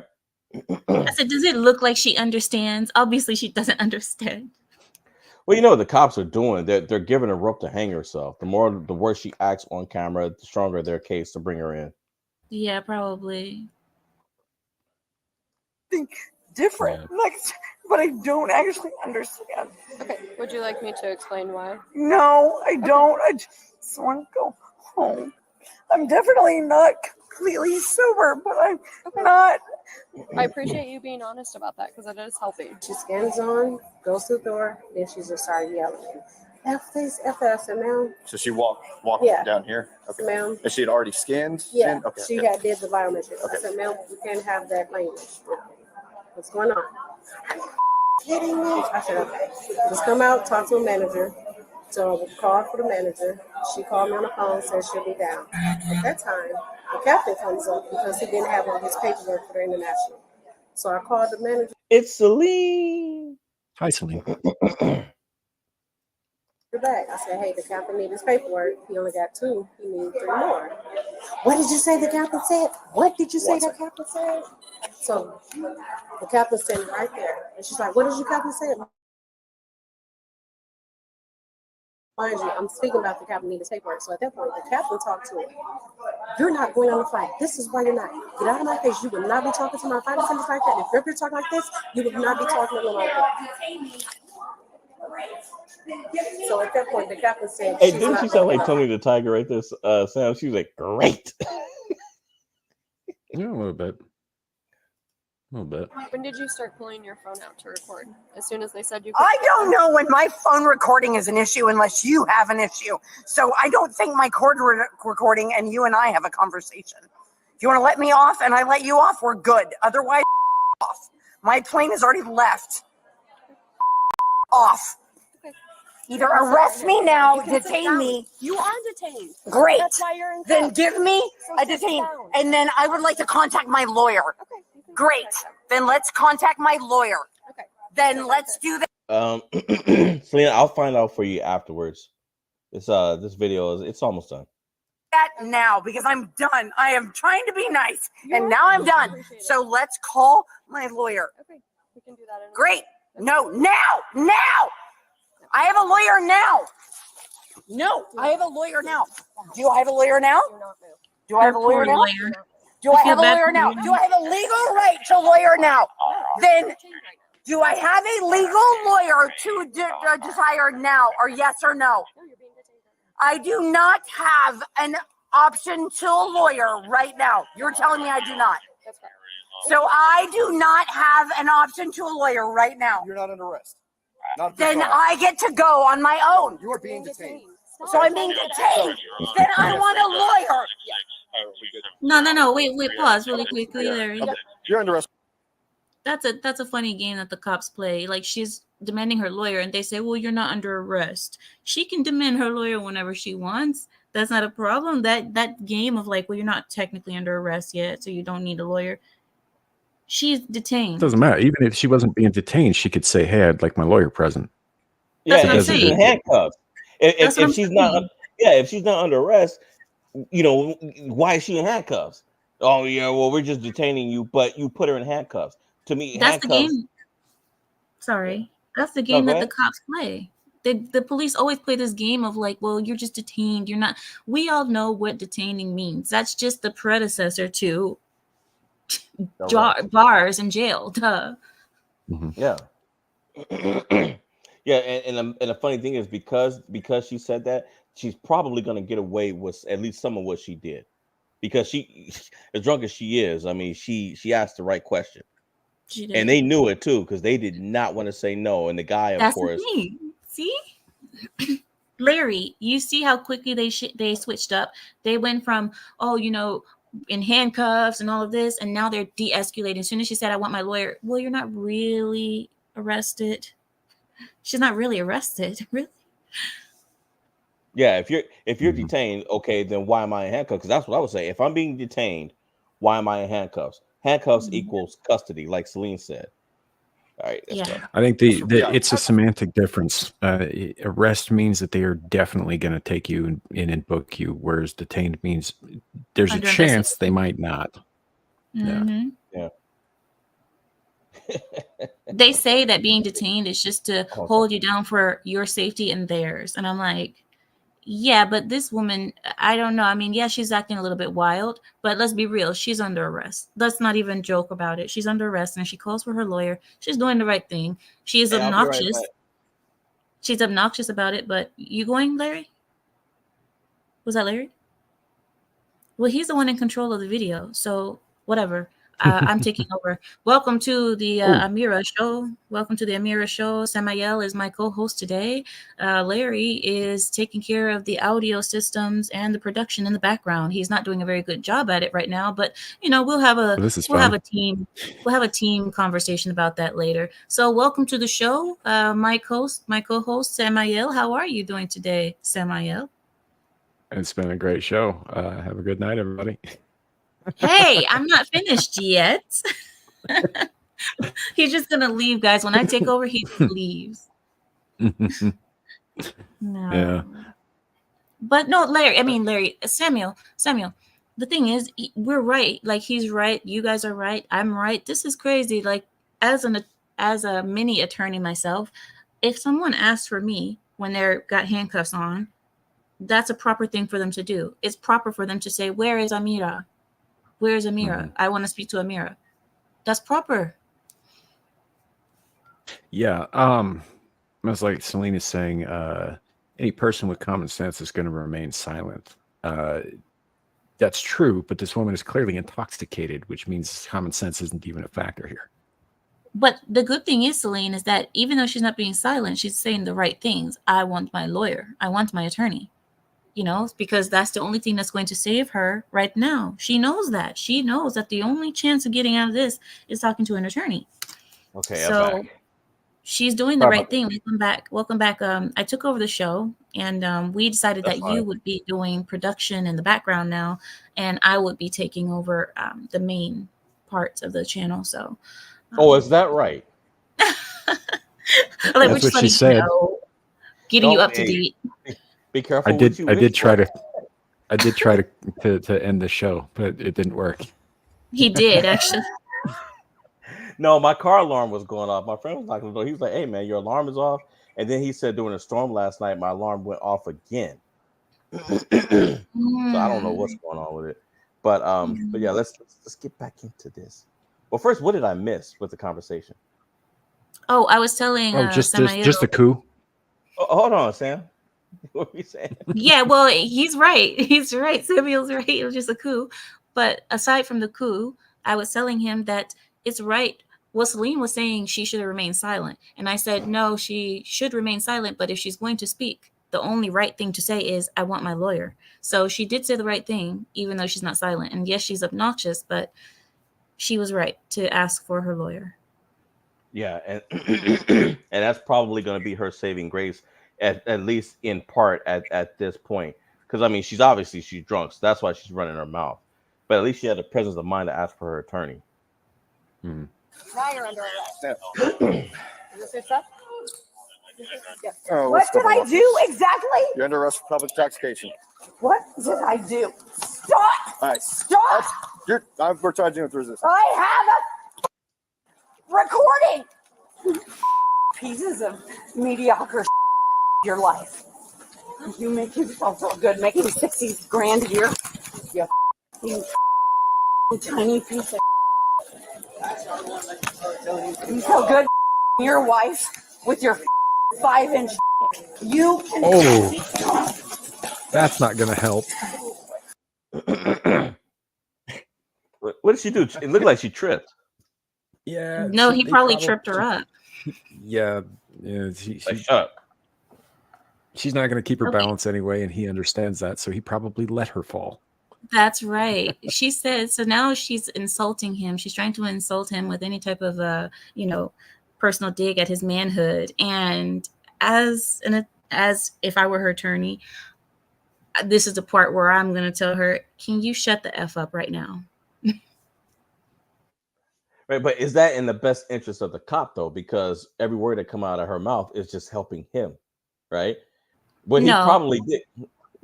S5: I said, does it look like she understands? Obviously, she doesn't understand.
S3: Well, you know what the cops are doing. They're giving her rope to hang herself. The worse she acts on camera, the stronger their case to bring her in.
S5: Yeah, probably.
S10: Different, like, but I don't actually understand.
S7: Okay, would you like me to explain why?
S10: No, I don't. I just want to go home. I'm definitely not completely sober, but I'm not.
S7: I appreciate you being honest about that because it is helping.
S9: She scans on, goes to the door, then she just started yelling. F this, F that. I said, ma'am.
S8: So she walked
S9: Yeah.
S8: down here?
S9: Okay. Ma'am.
S8: And she had already scanned?
S9: Yeah,
S8: Okay.
S9: she had did the biometrics. I said, ma'am, we can't have that language. What's going on? Kidding me? I said, okay. Just come out, talk to a manager. So I called for the manager. She called me on the phone, said she'll be down. At that time, the captain comes up because he didn't have all his paperwork for the international. So I called the manager.
S3: It's Celine.
S2: Hi, Celine.
S9: Back. I said, hey, the captain needs his paperwork. He only got 2. He needs 3 more. What did you say the captain said? What did you say the captain said? So the captain standing right there. And she's like, what did your captain say? Mind you, I'm speaking about the captain needing his paperwork. So at that point, the captain talked to him. You're not going on the flight. This is why you're not. Get out of my face. You would not be talking to my flight attendants like that. If you're going to talk like this, you would not be talking to them like that. So at that point, the captain said,
S3: "Hey, didn't she sound like Tony the Tiger right there, Sam?" She was like, "Great."
S2: Yeah, a little bit. A little bit.
S7: When did you start pulling your phone out to record? As soon as they said you could?
S10: I don't know when my phone recording is an issue unless you have an issue. So I don't think my recording and you and I have a conversation. If you want to let me off and I let you off, we're good. Otherwise, off. My plane has already left. Off. Either arrest me now, detain me.
S7: You are detained.
S10: Great.
S7: That's why you're in
S10: Then
S7: cuffs.
S10: give me
S7: So
S10: a
S7: sit
S10: detain.
S7: down.
S10: And then I would like to contact my lawyer.
S7: Okay. You can
S10: Great.
S7: sit down.
S10: Then let's contact my lawyer.
S7: Okay.
S10: Then let's do that.
S3: Selena, I'll find out for you afterwards. This video it's almost done.
S10: Now because I'm done. I am trying to be nice, and now I'm done. So let's call my lawyer.
S7: Okay. We can do that. In a
S10: Great. No, now. I have a lawyer now. No, I have a lawyer now. Do I have a lawyer now?
S7: Do not move.
S10: Do I have a lawyer now? Do I have a lawyer now? Do I have a legal right to lawyer now? Then do I have a legal lawyer to desire now, or yes or no?
S7: No, you're being detained.
S10: I do not have an option to a lawyer right now. You're telling me I do not.
S7: That's fine.
S10: So I do not have an option to a lawyer right now.
S8: You're not under arrest. Not
S10: Then I get to go on my own.
S8: You are being detained.
S10: So I'm being detained. Then I want a lawyer.
S5: No. Wait. Pause really quickly, Larry.
S8: You're under arrest.
S5: That's a funny game that the cops play. Like she's demanding her lawyer, and they say, "Well, you're not under arrest." She can demand her lawyer whenever she wants. That's not a problem. That game of like, well, you're not technically under arrest yet, so you don't need a lawyer. She's detained.
S2: It doesn't matter. Even if she wasn't being detained, she could say, "Hey, I'd like my lawyer present."
S3: Yeah,
S5: That's what I'm
S3: if she's in
S5: saying.
S3: handcuffs.
S5: That's what
S3: If
S5: I'm
S3: she's
S5: saying.
S3: not, if she's not under arrest, why is she in handcuffs? Oh yeah, well we're just detaining you, but you put her in handcuffs. To me,
S5: That's the
S3: handcuffs.
S5: game. Sorry, that's the game
S3: go
S5: that the
S3: ahead.
S5: cops play. The police always play this game of like, well, you're just detained. You're not. We all know what detaining means. That's just the predecessor to bars and jail. Duh.
S3: Yeah. Yeah, and the funny thing is because she said that, she's probably gonna get away with at least some of what she did. Because she, as drunk as she is, I mean, she asked the right question.
S5: She did.
S3: And they knew it too, because they did not want to say no. And the guy, of
S5: That's
S3: course.
S5: the thing. See, Larry, you see how quickly they switched up. They went from in handcuffs and all of this, and now they're de-escalating. As soon as she said, "I want my lawyer," well, you're not really arrested. She's not really arrested, really.
S3: Yeah, if you're detained, okay, then why am I in handcuffs? Because that's what I would say. If I'm being detained, why am I in handcuffs? Handcuffs equals custody, like Celine said. All right, let's
S5: Yeah.
S3: go.
S2: I think it's a semantic difference. Arrest means that they are definitely going to take you in and book you, whereas detained means there's
S5: Under
S2: a chance they might not. Yeah.
S5: Mm-hmm.
S3: Yeah.
S5: They say that being detained is just to
S3: Oh,
S5: hold you down for your safety and theirs. And I'm like, yeah, but this woman, I don't know. I mean, yeah, she's acting a little bit wild, but let's be real. She's under arrest. Let's not even joke about it. She's under arrest and she calls for her lawyer. She's doing the right thing. She is
S3: Hey, I'll be right
S5: obnoxious.
S3: back.
S5: She's obnoxious about it, but you going, Larry? Was that Larry? Well, he's the one in control of the video, so whatever. I'm taking over. Welcome to the Amira show. Welcome to the Amira show. Samael is my co-host today. Larry is taking care of the audio systems and the production in the background. He's not doing a very good job at it right now, but you know we'll have a team conversation about that later. So welcome to the show, my co-host Samael. How are you doing today, Samael?
S2: It's been a great show. Have a good night, everybody.
S5: Hey, I'm not finished yet. He's just gonna leave, guys. When I take over, he just leaves. No.
S2: Yeah.
S5: But no, Larry, Samuel. The thing is, we're right. Like he's right. You guys are right. I'm right. This is crazy. Like as a mini attorney myself, if someone asks for me when they're got handcuffs on, that's a proper thing for them to do. It's proper for them to say, "Where is Amira? Where's Amira?
S2: Mhm.
S5: I want to speak to Amira." That's proper.
S2: Yeah. It's like Celine is saying, any person with common sense is going to remain silent. That's true, but this woman is clearly intoxicated, which means common sense isn't even a factor here.
S5: But the good thing is, Celine, is that even though she's not being silent, she's saying the right things. I want my lawyer. I want my attorney. You know, because that's the only thing that's going to save her right now. She knows that. She knows that the only chance of getting out of this is talking to an attorney.
S3: Okay,
S5: so
S3: I'm back.
S5: She's doing the right thing. Welcome back. I took over the show, and we decided
S3: That's
S5: that you
S3: fine.
S5: would be doing production in the background now, and I would be taking over the main parts of the channel. So,
S3: Oh, is that right?
S5: like,
S2: That's
S5: we're just
S2: what she
S5: letting you
S2: said.
S5: know, getting you
S3: Don't-
S5: up to
S3: hey,
S5: date.
S3: Be careful.
S2: I did.
S3: What you
S2: I
S3: wish
S2: did try
S3: for.
S2: to end the show, but it didn't work.
S5: He did actually.
S3: No, my car alarm was going off. My friend was knocking the door. He was like, "Hey, man, your alarm is off." And then he said during a storm last night, my alarm went off again. So I don't know what's going on with it. But yeah, let's get back into this. Well, first, what did I miss with the conversation?
S5: Oh, I was telling
S2: just
S5: Samael.
S2: a coup.
S3: Oh, hold on, Sam. What were you saying?
S5: Yeah, well, he's right. He's right. Samuel's right. It was just a coup. But aside from the coup, I was telling him that it's right. Well, Celine was saying she should remain silent. And I said, no, she should remain silent. But if she's going to speak, the only right thing to say is, I want my lawyer. So she did say the right thing, even though she's not silent. And yes, she's obnoxious, but she was right to ask for her lawyer.
S3: Yeah, and and that's probably going to be her saving grace, at least in part at this point. Because I mean, she's drunk, so that's why she's running her mouth. But at least she had the presence of mind to ask for her attorney.
S2: Hmm.
S9: Now you're under arrest. Is this your stuff?
S8: Oh,
S10: What did I do exactly?
S8: You're under arrest for public intoxication.
S10: What did I do? Stop!
S8: All right.
S10: Stop!
S8: We're trying to do it through this.
S10: I have a recording. Pieces of mediocre your life. You make yourself feel good making 60 grand a year. You tiny piece of you feel good your wife with your 5-inch. You can.
S2: Oh, that's not going to help.
S3: What did she do? It looked like she tripped.
S2: Yeah.
S5: No, he probably tripped her up.
S2: Yeah.
S3: Like, shut up.
S2: She's not going to keep her
S5: Okay.
S2: balance anyway, and he understands that, so he probably let her fall.
S5: That's right. She said, so now she's insulting him. She's trying to insult him with any type of, personal dig at his manhood. And as if I were her attorney, this is the part where I'm going to tell her, can you shut the F up right now?
S3: Right, but is that in the best interest of the cop though? Because every word that come out of her mouth is just helping him, right? What he
S5: No.
S3: probably did.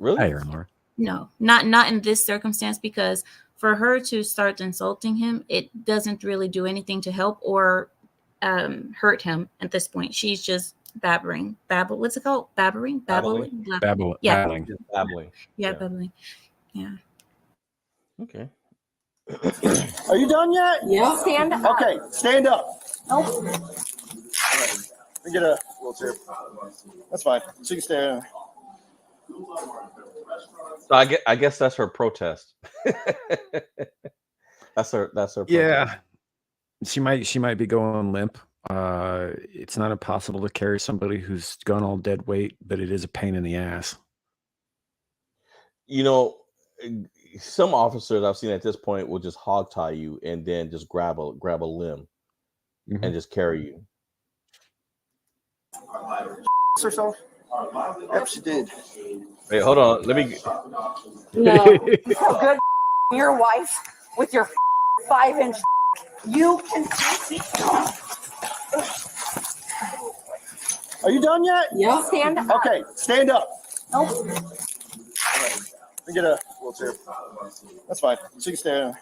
S3: Really?
S2: Hi, Aaron Laura.
S5: No, not in this circumstance, because for her to start insulting him, it doesn't really do anything to help or hurt him at this point. She's just babbling. What's it called? Babbling?
S3: Babbling.
S5: Yeah.
S2: Babbling.
S3: Just babbling.
S5: Yeah, babbling. Yeah.
S3: Okay.
S8: Are you done yet?
S10: Yeah. Stand up.
S8: Okay, stand up.
S10: Nope.
S8: Let me get a wheelchair. That's fine. She can stay.
S3: So I guess that's her protest. That's her protest.
S2: Yeah, she might be going limp. It's not impossible to carry somebody who's gone all dead weight, but it is a pain in the ass.
S3: You know, some officers I've seen at this point will just hog tie you and then just grab a limb and just carry you.
S8: Herself? Yep, she did.
S3: Wait, hold on. Let me.
S10: No. You feel good, your wife, with your 5-inch. You can.
S8: Are you done yet?
S10: Yeah. Stand up.
S8: Okay, stand up.
S10: Nope.
S8: Let me get a wheelchair. That's fine. She can stay.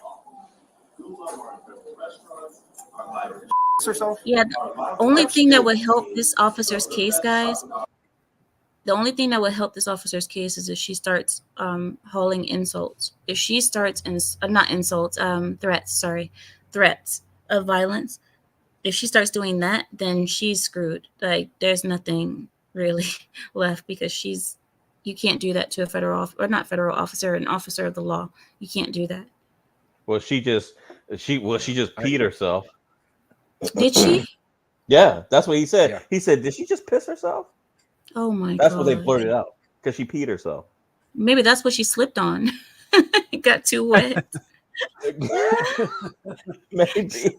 S8: Herself?
S5: Yeah, the only thing that would help this officer's case, guys, the only thing that would help this officer's case is if she starts hauling insults. If she starts, not insults, threats of violence. If she starts doing that, then she's screwed. Like, there's nothing really left, because you can't do that to a an officer of the law. You can't do that.
S3: Well, she just peed herself.
S5: Did she?
S3: Yeah, that's what he said.
S2: Yeah.
S3: He said, "Did she just piss herself?"
S5: Oh my god.
S3: That's what they blurted out, because she peed herself.
S5: Maybe that's what she slipped on. It got too wet.
S3: Maybe.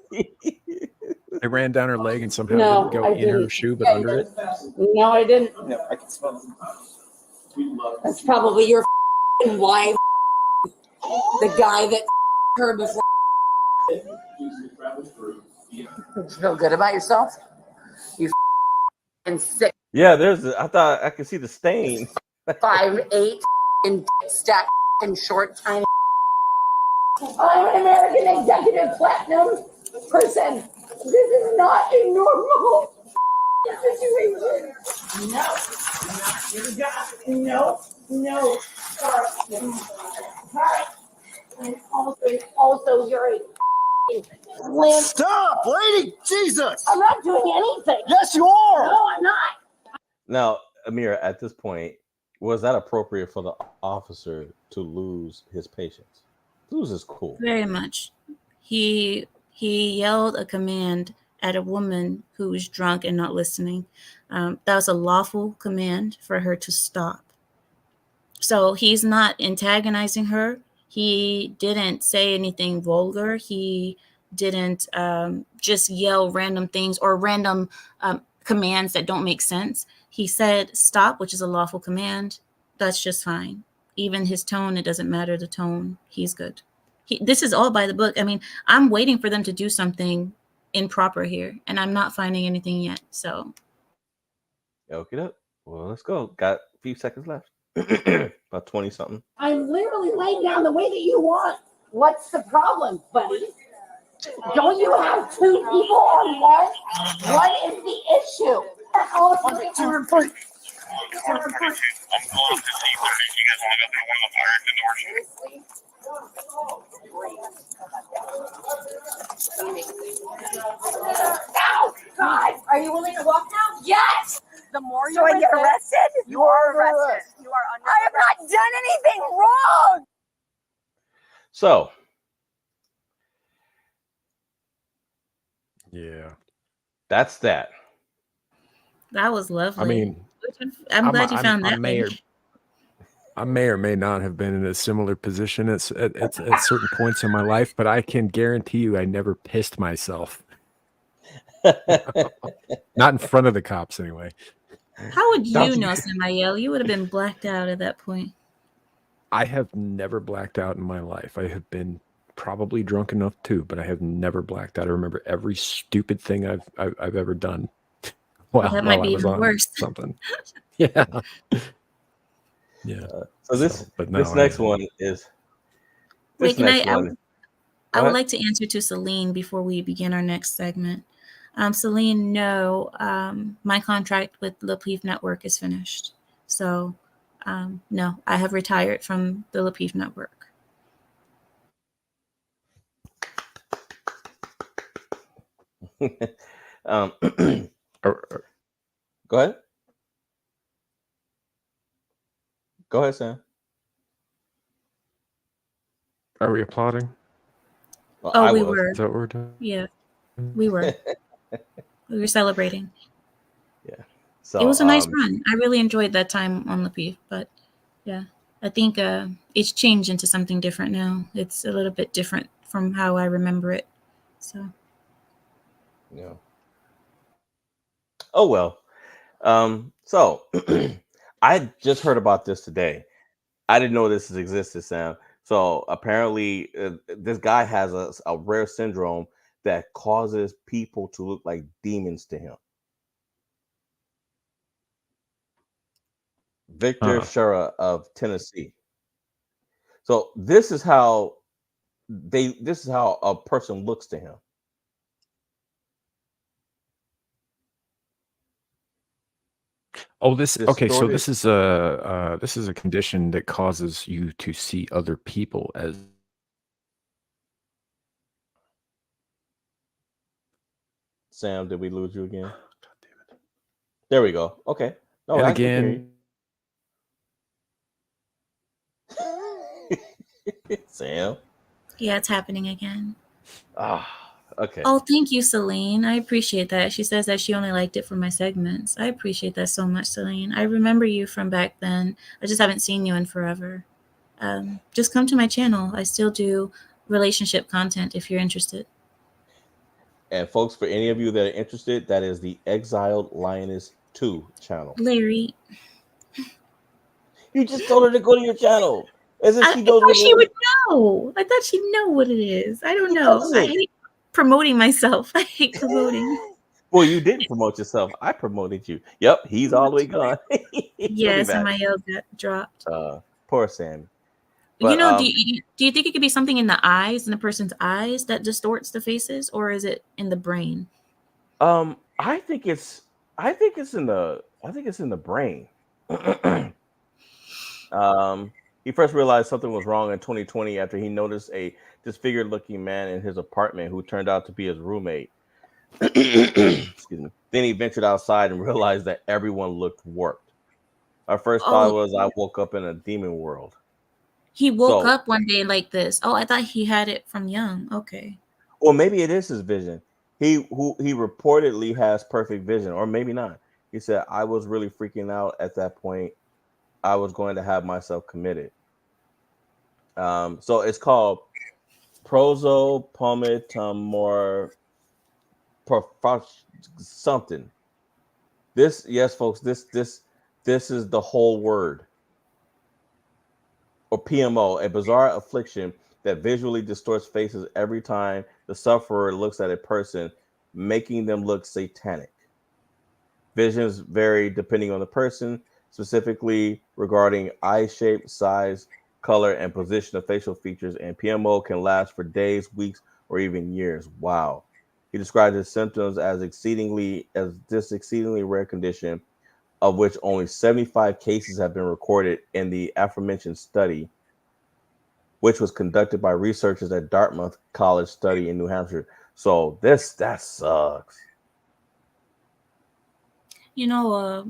S2: It ran down her leg and somehow
S10: No,
S2: didn't go
S10: I
S2: in her
S10: didn't.
S2: shoe, but under it.
S10: No, I didn't.
S8: No, I can smell it.
S10: That's probably your wife. The guy that her before. You feel good about yourself? You sick
S3: Yeah, I thought I could see the stain.
S10: 5'8" and stack and short tiny. I'm an American executive platinum person. This is not a normal situation. No. And also you're a limp.
S8: Stop, lady! Jesus!
S10: I'm not doing anything.
S8: Yes, you are!
S10: No, I'm not.
S3: Now, Amira, at this point, was that appropriate for the officer to lose his patience? Lose is cool.
S5: Very much. He yelled a command at a woman who was drunk and not listening. That was a lawful command for her to stop. So he's not antagonizing her. He didn't say anything vulgar. He didn't just yell random things or random commands that don't make sense. He said stop, which is a lawful command. That's just fine. Even his tone, it doesn't matter the tone. He's good. This is all by the book. I mean, I'm waiting for them to do something improper here, and I'm not finding anything yet. So,
S3: Okay, up. Well, let's go. Got a few seconds left. About 20 something.
S10: I'm literally laying down the way that you want. What's the problem, buddy? Don't you have two people on one? What is the issue? Oh,
S8: 1, 2, 3.
S11: I'm going up to see if you guys want to go through one of the fire extinguishers.
S10: Ow! God, are you willing to walk now? Yes. The more you get arrested, you are arrested. You are under. I have not done anything wrong.
S3: So,
S2: Yeah.
S3: that's that.
S5: that was lovely.
S2: I mean,
S5: I'm glad you found that.
S2: I may or may not have been in a similar position at certain points in my life, but I can guarantee you I never pissed myself. Not in front of the cops, anyway.
S5: How would you know, Samael? You would have been blacked out at that point.
S2: I have never blacked out in my life. I have been probably drunk enough too, but I have never blacked out. I remember every stupid thing I've ever done
S5: That might
S2: while
S5: be
S2: I was
S5: even
S2: on
S5: worse.
S2: something. Yeah. Yeah.
S3: So this
S2: but no,
S3: this next one is
S5: Wait,
S3: this
S5: can
S3: next
S5: I
S3: one.
S5: I
S3: Go
S5: would
S3: ahead.
S5: like to answer to Celine before we begin our next segment. Celine, no, my contract with the Lapeef Network is finished. So, no, I have retired from the Lapeef Network.
S3: um,
S2: Are,
S3: Go ahead. Go ahead, Sam.
S2: are we applauding?
S3: Well,
S5: Oh,
S3: I
S5: we
S3: was.
S5: were.
S2: Is that what we're doing?
S5: Yeah, we were. We were celebrating.
S3: Yeah.
S5: It
S3: So
S5: was a nice run. I really enjoyed that time on Lapeef, but yeah, I think it's changed into something different now. It's a little bit different from how I remember it. So,
S3: yeah. Oh well. So I just heard about this today. I didn't know this has existed, Sam. So apparently, this guy has a rare syndrome that causes people to look like demons to him. Victor Shura of Tennessee. So this is how a person looks to him.
S2: Oh, this okay. So
S3: Distorted.
S2: this is a condition that causes you to see other people as.
S3: Sam, did we lose you again? There we go. Okay. No,
S2: And
S3: I can hear
S2: again,
S3: you. Sam.
S5: yeah, it's happening again.
S3: Okay.
S5: Oh, thank you, Celine. I appreciate that. She says that she only liked it for my segments. I appreciate that so much, Celine. I remember you from back then. I just haven't seen you in forever. Just come to my channel. I still do relationship content if you're interested.
S3: And folks, for any of you that are interested, that is the Exiled Lioness 2 channel.
S5: Larry.
S3: You just told her to go to your channel. As if
S5: I
S3: she knows
S5: thought
S3: what
S5: she
S3: it
S5: would
S3: is.
S5: know. I thought she'd know what it is. I don't
S3: She
S5: know. I
S3: doesn't.
S5: hate promoting myself. I hate promoting.
S3: Well, you didn't promote yourself. I promoted you. Yep, he's all the way gone. He'll be
S5: Yes, and
S3: back.
S5: my L got dropped.
S3: Poor Sammy.
S5: You
S3: But
S5: know, do you think it could be something in the eyes, in the person's eyes, that distorts the faces, or is it in the brain?
S3: I think it's in the brain. He first realized something was wrong in 2020 after he noticed a disfigured looking man in his apartment who turned out to be his roommate. Excuse me. Then he ventured outside and realized that everyone looked warped. Our first thought
S5: Oh,
S3: was, I woke up in a demon world.
S5: he woke
S3: So,
S5: up one day like this. Oh, I thought he had it from young. Okay.
S3: or maybe it is his vision. He reportedly has perfect vision, or maybe not. He said, I was really freaking out at that point. I was going to have myself committed. So it's called prosopalmatumor something. This, yes, folks, this is the whole word. Or PMO, a bizarre affliction that visually distorts faces every time the sufferer looks at a person, making them look satanic. Visions vary depending on the person, specifically regarding eye shape, size, color, and position of facial features, and PMO can last for days, weeks, or even years. Wow. He described his symptoms as this exceedingly rare condition, of which only 75 cases have been recorded in the aforementioned study, which was conducted by researchers at Dartmouth College Study in New Hampshire. So that sucks.
S5: You know,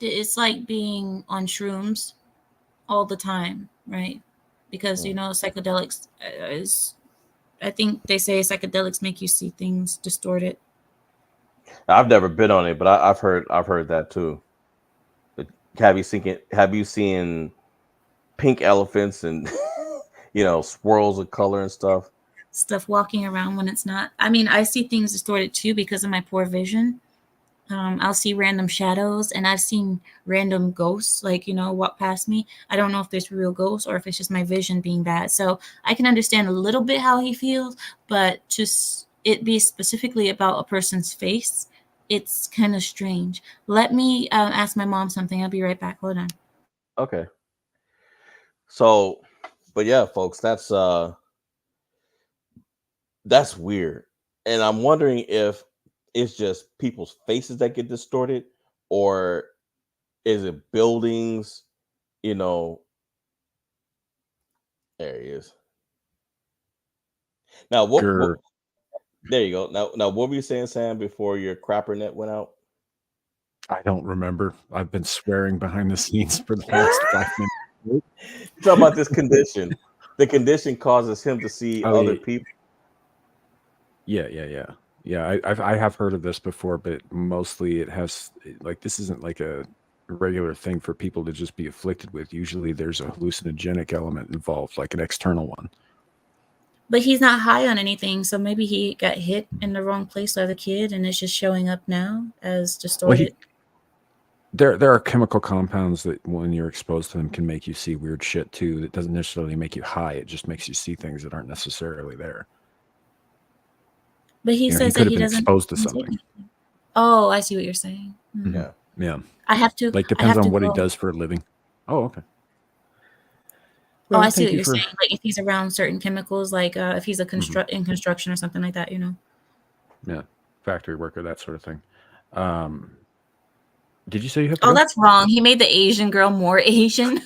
S5: it's like being on shrooms all the time, right? Because, you know, psychedelics I think they say psychedelics make you see things distorted.
S3: I've never been on it, but I've heard that too. But have you seen pink elephants and swirls of color and stuff?
S5: Stuff walking around when it's not. I mean, I see things distorted too because of my poor vision. I'll see random shadows, and I've seen random ghosts, like, walk past me. I don't know if there's real ghosts or if it's just my vision being bad. So I can understand a little bit how he feels, but just it be specifically about a person's face, it's kind of strange. Let me ask my mom something. I'll be right back. Hold on.
S3: Okay. So, but yeah, folks, that's weird. And I'm wondering if it's just people's faces that get distorted, or is it buildings? You know, there he is. Now, what
S2: Grr.
S3: there you go. Now, what were you saying, Sam, before your crapper net went out?
S2: I don't remember. I've been swearing behind the scenes for the past 5 minutes.
S3: Talk about this condition. The condition causes him to see
S2: Oh,
S3: other
S2: yeah.
S3: people.
S2: Yeah. I have heard of this before, but mostly it has like this isn't like a regular thing for people to just be afflicted with. Usually, there's a hallucinogenic element involved, like an external one.
S5: But he's not high on anything, so maybe he got hit in the wrong place as a kid, and it's just showing up now as distorted.
S2: There are chemical compounds that when you're exposed to them can make you see weird shit too. That doesn't necessarily make you high. It just makes you see things that aren't necessarily there.
S5: But he
S2: He
S5: says
S2: could
S5: that
S2: have
S5: he
S2: been
S5: doesn't
S2: exposed to
S5: take
S2: something.
S5: anything. Oh, I see what you're saying.
S3: Yeah.
S2: Yeah.
S5: I have to.
S2: Like
S5: I
S2: depends
S5: have to
S2: on what he
S5: go.
S2: does for a living. Oh, okay.
S5: Oh,
S2: Well,
S5: I see
S2: thank
S5: what
S2: you
S5: you're
S2: for.
S5: saying. Like if he's around certain chemicals, like if he's a
S2: Mhm.
S5: in construction or something like that,
S2: Yeah, factory worker, that sort of thing. Did you say you have to
S5: Oh,
S2: go?
S5: that's wrong. He made the Asian girl more Asian.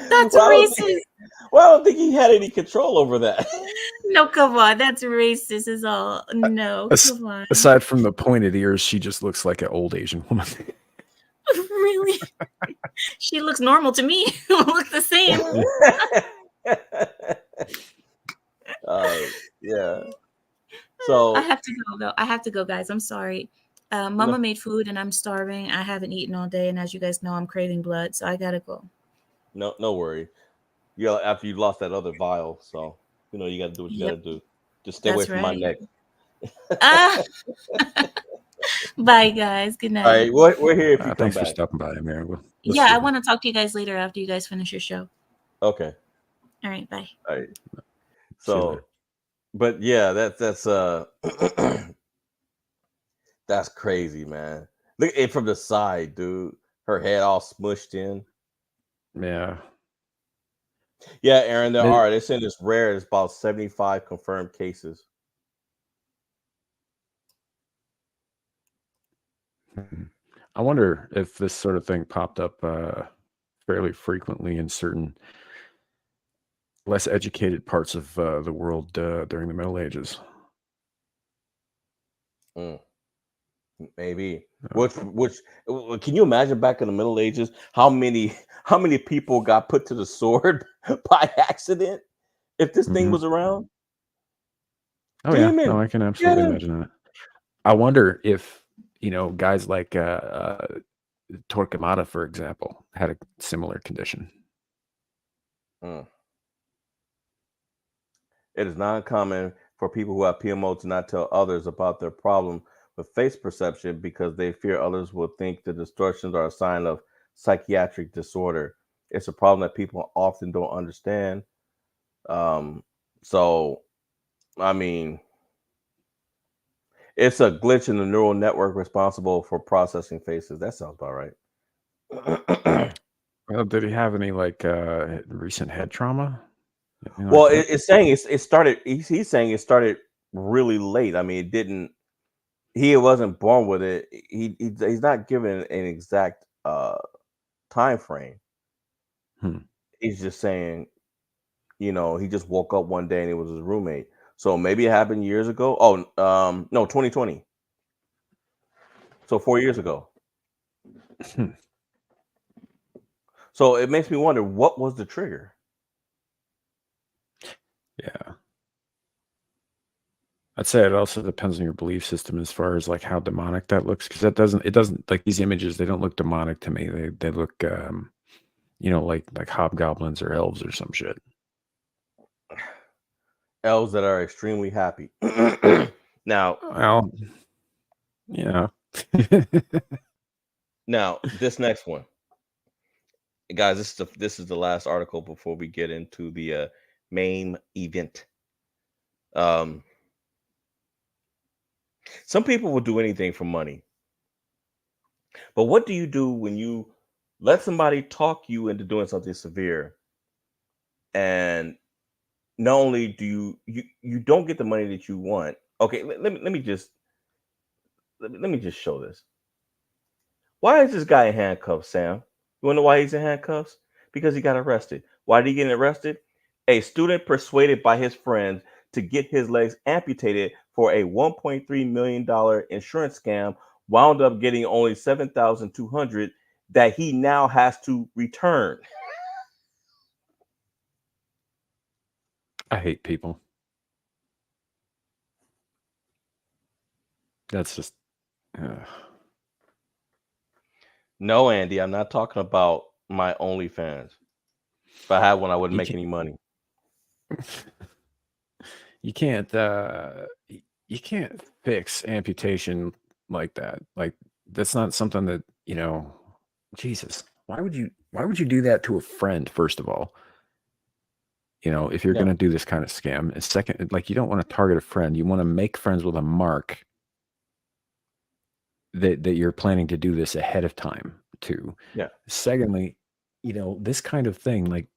S5: That's racist.
S3: Well, I don't think he had any control over that.
S5: No, come on. That's racist is all. No, come on.
S2: Aside from the pointed ears, she just looks like an old Asian woman.
S5: Really? She looks normal to me. Look the same.
S3: Yeah. So
S5: I have to go though. I have to go, guys. I'm sorry. Mama made food and I'm starving. I haven't eaten all day, and as you guys know, I'm craving blood, so I gotta go.
S3: no worry. Yeah, after you lost that other vial, so you got to do what you got to
S5: Yep,
S3: do. Just stay away
S5: that's
S3: from my
S5: right.
S3: neck.
S5: Bye, guys. Good
S3: All right,
S5: night.
S3: we're here if you come
S2: Thanks for
S3: back.
S2: stopping by, Amir. We'll
S5: Yeah,
S2: see
S5: I
S2: you.
S5: want to talk to you guys later after you guys finish your show.
S3: Okay.
S5: All right, bye.
S3: All right.
S2: See you
S3: So,
S2: later.
S3: but yeah, that's that's crazy, man. Look at it from the side, dude. Her head all smushed in.
S2: Yeah.
S3: Yeah, Aaron,
S2: It-
S3: they're saying it's rare. It's about 75 confirmed cases.
S2: I wonder if this sort of thing popped up fairly frequently in certain less educated parts of the world during the Middle Ages.
S3: Maybe. Which can you imagine back in the Middle Ages how many people got put to the sword by accident if this thing was around?
S2: Oh yeah,
S3: Demon,
S2: no, I can
S3: get
S2: absolutely
S3: him.
S2: imagine that. I wonder if guys like Torquemada, for example, had a similar condition.
S3: It is not uncommon for people who have PMO to not tell others about their problem with face perception because they fear others will think the distortions are a sign of psychiatric disorder. It's a problem that people often don't understand. So, I mean, it's a glitch in the neural network responsible for processing faces. That sounds about right.
S2: Well, did he have any recent head trauma? Anything
S3: Well,
S2: like that?
S3: it's saying it started. He's saying it started really late. I mean, it didn't. He wasn't born with it. He's not given an exact time frame. He's just saying, he just woke up one day and it was his roommate. So maybe it happened years ago. Oh, no, 2020. So 4 years ago. So it makes me wonder, what was the trigger?
S2: Yeah. I'd say it also depends on your belief system as far as like how demonic that looks, because it doesn't like these images, they don't look demonic to me. They look like hobgoblins or elves or some shit.
S3: elves that are extremely happy. Now,
S2: Well, yeah.
S3: this next one, guys. This is the last article before we get into the main event. Um, some people will do anything for money, but what do you do when you let somebody talk you into doing something severe, and not only do you don't get the money that you want? Okay, let me just show this. Why is this guy in handcuffs, Sam? You wanna know why he's in handcuffs? Because he got arrested. Why did he get arrested? A student persuaded by his friends to get his legs amputated for a $1.3 million insurance scam wound up getting only 7,200 that he now has to return.
S2: I hate people. That's just.
S3: No, Andy, I'm not talking about my OnlyFans. If I had one, I wouldn't
S2: You
S3: make
S2: can't-
S3: any money.
S2: You can't. You can't fix amputation like that. Like that's not something that Jesus. Why would you do that to a friend? First of all, if you're
S3: Yeah.
S2: going to do this kind of scam, and second, like you don't want to target a friend. You want to make friends with a mark that you're planning to do this ahead of time too.
S3: Yeah.
S2: Secondly, this kind of thing, like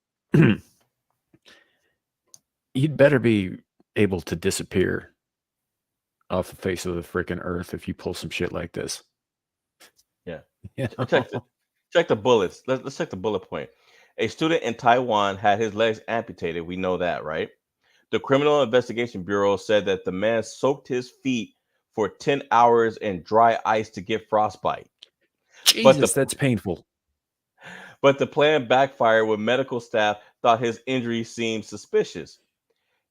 S2: you'd better be able to disappear off the face of the freaking earth if you pull some shit like this.
S3: Yeah.
S2: You know?
S3: Check the bullets. Let's check the bullet point. A student in Taiwan had his legs amputated. We know that, right? The Criminal Investigation Bureau said that the man soaked his feet for 10 hours in dry ice to get frostbite.
S2: Jesus, that's painful.
S3: But the plan backfired when medical staff thought his injury seemed suspicious.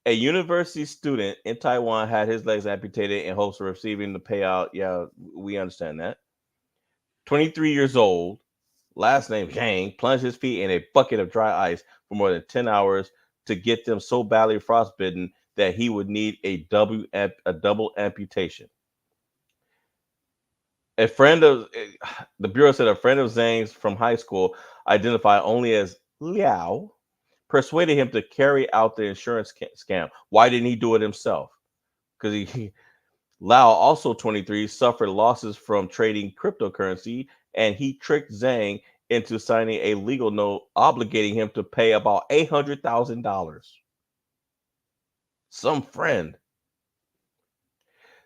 S3: A university student in Taiwan had his legs amputated in hopes of receiving the payout. Yeah, we understand that. 23 years old, last name Zhang, plunged his feet in a bucket of dry ice for more than 10 hours to get them so badly frostbitten that he would need a double amputation. A friend of the bureau said a friend of Zhang's from high school, identified only as Liao, persuaded him to carry out the insurance scam. Why didn't he do it himself? Because Lau, also 23, suffered losses from trading cryptocurrency, and he tricked Zhang into signing a legal note obligating him to pay about $800,000. Some friend.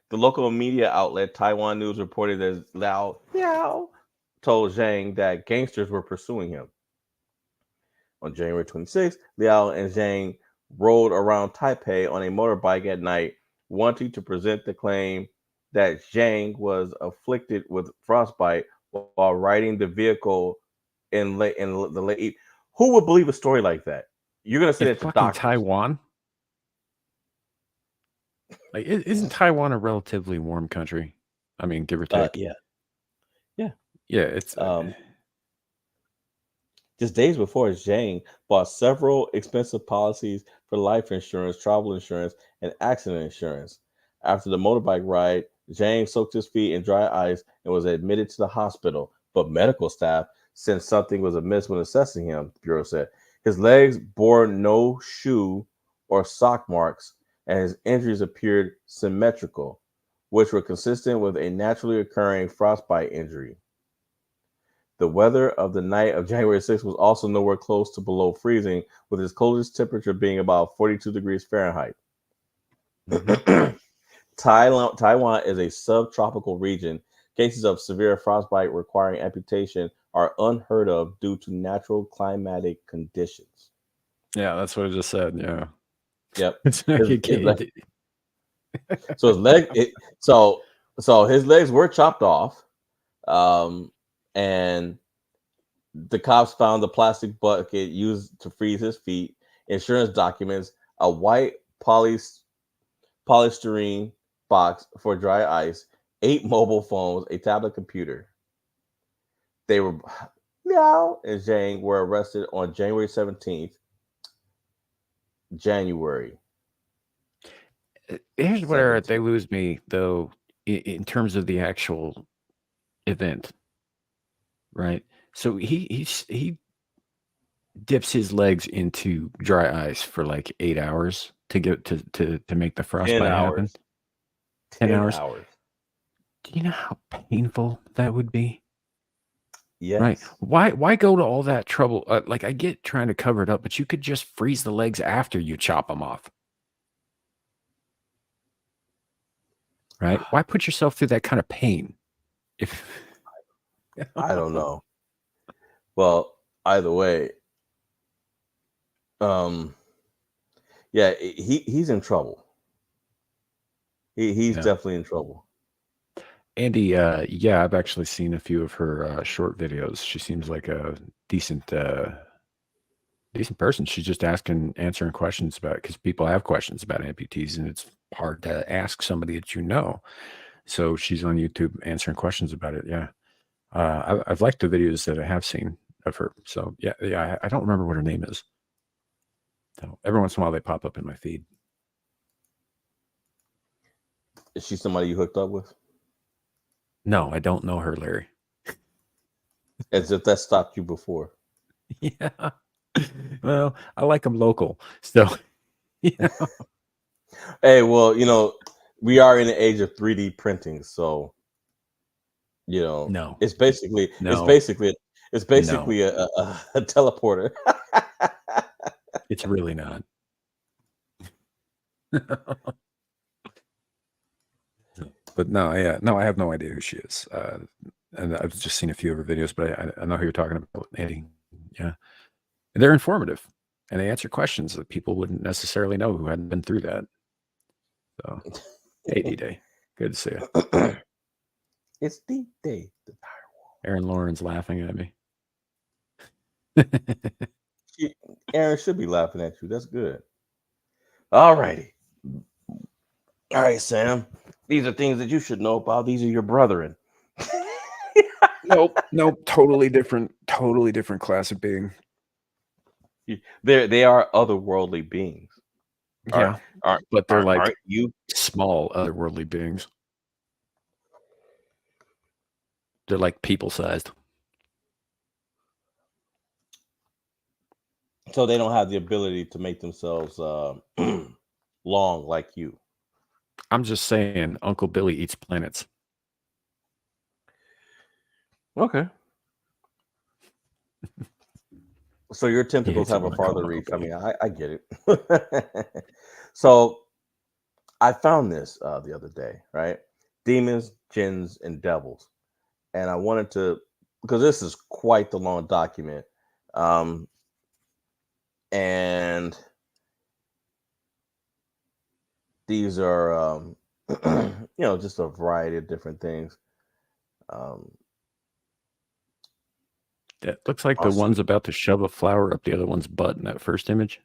S3: The local media outlet Taiwan News reported that Liao told Zhang that gangsters were pursuing him. On January 26th, Liao and Zhang rode around Taipei on a motorbike at night, wanting to present the claim that Zhang was afflicted with frostbite while riding the vehicle in the late. Who would believe a story like that? You're gonna say
S2: In
S3: that to
S2: fucking
S3: doctors.
S2: Taiwan? Like, isn't Taiwan a relatively warm country? I mean, give or take.
S3: Yeah.
S2: Yeah, it's
S3: Just days before, Zhang bought several expensive policies for life insurance, travel insurance, and accident insurance. After the motorbike ride, Zhang soaked his feet in dry ice and was admitted to the hospital, but medical staff said something was amiss when assessing him, the Bureau said. His legs bore no shoe or sock marks, and his injuries appeared symmetrical, which were consistent with a naturally occurring frostbite injury. The weather of the night of January 6th was also nowhere close to below freezing, with its coldest temperature being about 42 degrees Fahrenheit. Taiwan is a subtropical region. Cases of severe frostbite requiring amputation are unheard of due to natural climatic conditions.
S2: Yeah, that's what I just said. Yeah.
S3: Yep.
S2: So
S3: his legs were chopped off, and the cops found the plastic bucket used to freeze his feet, insurance documents, a white polystyrene box for dry ice, 8 mobile phones, a tablet computer. Liao and Zhang were arrested on January 17th. January.
S2: Here's where they
S3: 17.
S2: lose me, though, in terms of the actual event, right? So he dips his legs into dry ice for like 8 hours to get to make the
S3: 10
S2: frostbite happen.
S3: hours.
S2: 10
S3: 10
S2: hours.
S3: hours.
S2: Do you know how painful that would be? Right?
S3: Yes.
S2: Why go to all that trouble? Like, I get trying to cover it up, but you could just freeze the legs after you chop them off. Right? Why put yourself through that kind of pain? If
S3: I don't know. Well, either way, yeah, he's in trouble. He's
S2: Yeah.
S3: definitely in trouble.
S2: Andy, yeah, I've actually seen a few of her short videos. She seems like a decent person. She's just answering questions about, because people have questions about amputees, and it's hard to ask somebody that you know. So she's on YouTube answering questions about it. Yeah, I've liked the videos that I have seen of her. So yeah, I don't remember what her name is. So every once in a while they pop up in my feed.
S3: Is she somebody you hooked up with?
S2: No, I don't know her, Larry.
S3: As if that stopped you before.
S2: Yeah. Well, I like them local. So, you know.
S3: Hey, well, we are in the age of 3D printing, so
S2: No.
S3: it's basically
S2: No.
S3: a teleporter.
S2: It's really not. But no, yeah, no, I have no idea who she is. And I've just seen a few of her videos, but I know who you're talking about, Andy. Yeah. And they're informative, and they answer questions that people wouldn't necessarily know who hadn't been through that. So, hey, D-Day. Good to see you.
S3: It's D-Day.
S2: Aaron Lauren's laughing at me.
S3: Aaron should be laughing at you. That's good. All righty. All right, Sam. These are things that you should know about. These are your brethren.
S2: Nope. Totally different class of being.
S3: They are otherworldly beings.
S2: Yeah, but they're like
S3: aren't you
S2: small otherworldly beings. They're like people-sized.
S3: So they don't have the ability to make themselves long like you.
S2: I'm just saying, Uncle Billy eats planets.
S3: Okay. So your tentacles have a farther reach. I mean, I get it. So I found this the other day, right? Demons, jinns, and devils. And I wanted to, because this is quite the long document. And these are, just a variety of different things.
S2: That looks like the one's about to shove a flower up the other one's butt in that first image.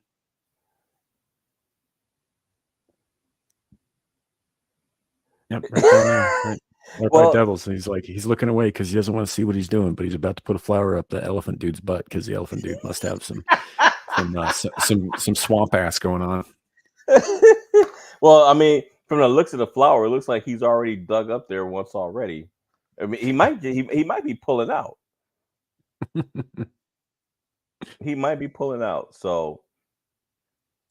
S2: Yep, right there. Right by Devils. He's looking away because he doesn't want to see what he's doing, but he's about to put a flower up the elephant dude's butt because the elephant dude must have some swamp ass going on.
S3: Well, I mean, from the looks of the flower, it looks like he's already dug up there once already. I mean, he might be pulling out. He might be pulling out. So,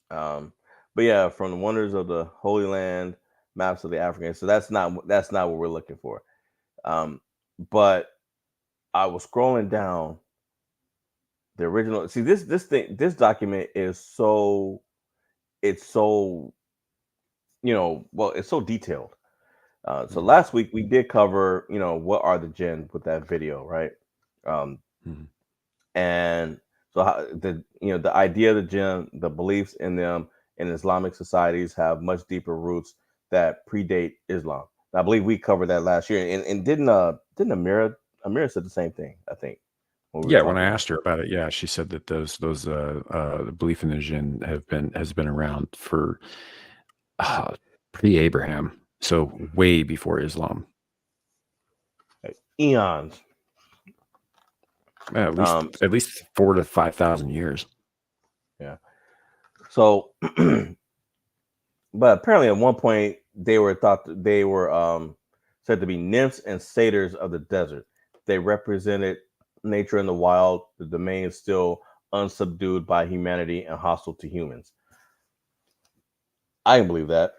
S3: but yeah, from the wonders of the Holy Land, maps of the African. So that's not what we're looking for. But I was scrolling down the original. See, this document is so it's so detailed. So last week we did cover, what are the jinn with that video, right? And so how, the idea of the jinn, the beliefs in them in Islamic societies have much deeper roots that predate Islam. And I believe we covered that last year. And didn't Amira said the same thing, I think.
S2: When I asked her about it, yeah, she said that those the belief in the jinn has been around for pre-Abraham, so way before Islam.
S3: Eons.
S2: At least 4,000 to 5,000 years.
S3: Yeah. So But apparently, at one point, they were said to be nymphs and satyrs of the desert. They represented nature in the wild. The domain is still unsubdued by humanity and hostile to humans. I can believe that.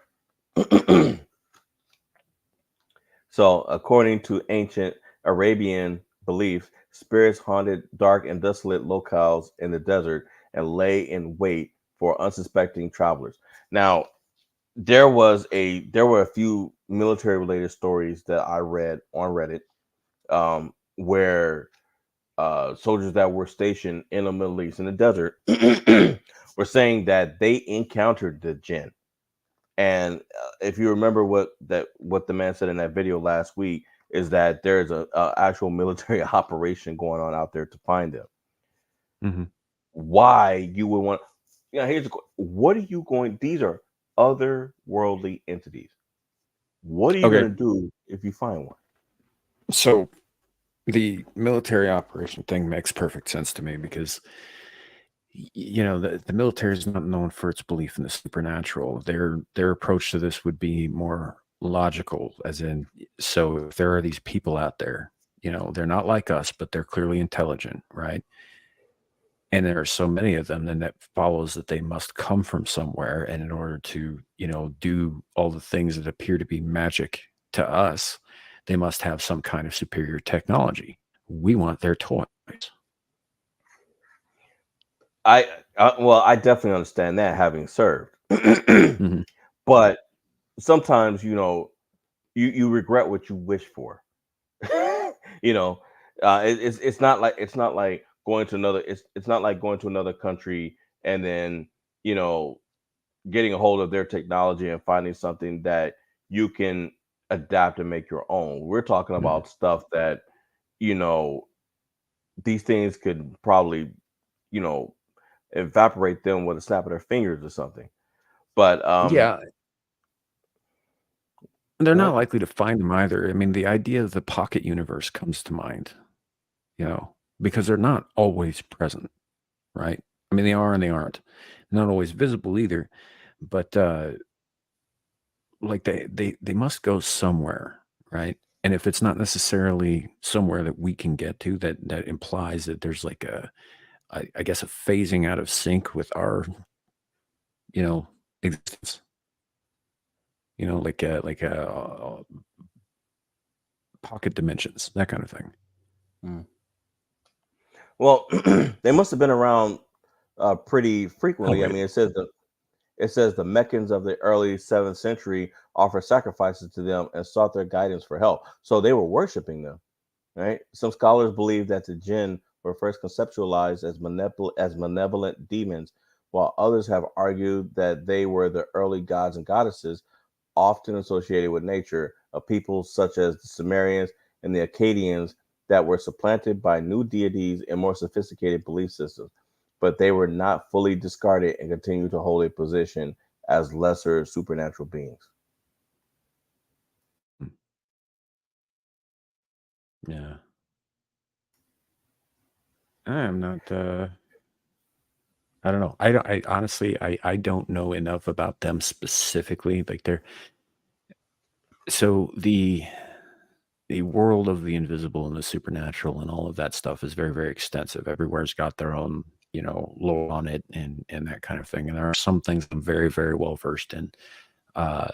S3: So, according to ancient Arabian beliefs, spirits haunted dark and desolate locales in the desert and lay in wait for unsuspecting travelers. Now, there were a few military related stories that I read on Reddit, where soldiers that were stationed in the Middle East in the desert were saying that they encountered the jinn. And if you remember what the man said in that video last week, is that there's a actual military operation going on out there to find them.
S2: Mm-hmm.
S3: Why you would want? Here's the what are you going? These are otherworldly entities. What are you going to do if you find one?
S2: So the military operation thing makes perfect sense to me because the military is not known for its belief in the supernatural. Their approach to this would be more logical, as in, so if there are these people out there, they're not like us, but they're clearly intelligent, right? And there are so many of them, then that follows that they must come from somewhere. And in order to, do all the things that appear to be magic to us, they must have some kind of superior technology. We want their toys.
S3: I definitely understand that, having served.
S2: Mm-hmm.
S3: But sometimes, you regret what you wish for. It's not like going to another. It's not like going to another country and then getting a hold of their technology and finding something that you can adapt and make your own. We're talking about stuff that these things could probably evaporate them with a snap of their fingers or something. But
S2: yeah, they're not likely to find them either. I mean, the idea of the pocket universe comes to mind, because they're not always present, right? I mean, they are and they aren't. Not always visible either, but like they must go somewhere, right? And if it's not necessarily somewhere that we can get to, that implies that there's like I guess a phasing out of sync with our, existence. Like pocket dimensions, that kind of thing.
S3: Well, they must have been around pretty frequently. I mean, it says the Meccans of the early 7th century offered sacrifices to them and sought their guidance for help. So they were worshiping them, right? Some scholars believe that the jinn were first conceptualized as malevolent demons, while others have argued that they were the early gods and goddesses, often associated with nature, of peoples such as the Sumerians and the Akkadians that were supplanted by new deities and more sophisticated belief systems. But they were not fully discarded and continue to hold a position as lesser supernatural beings.
S2: Yeah. I'm not I don't know. I honestly I don't know enough about them specifically. Like so the world of the invisible and the supernatural and all of that stuff is very, very extensive. Everywhere's got their own, lore on it and that kind of thing. And there are some things I'm very, very well versed in. The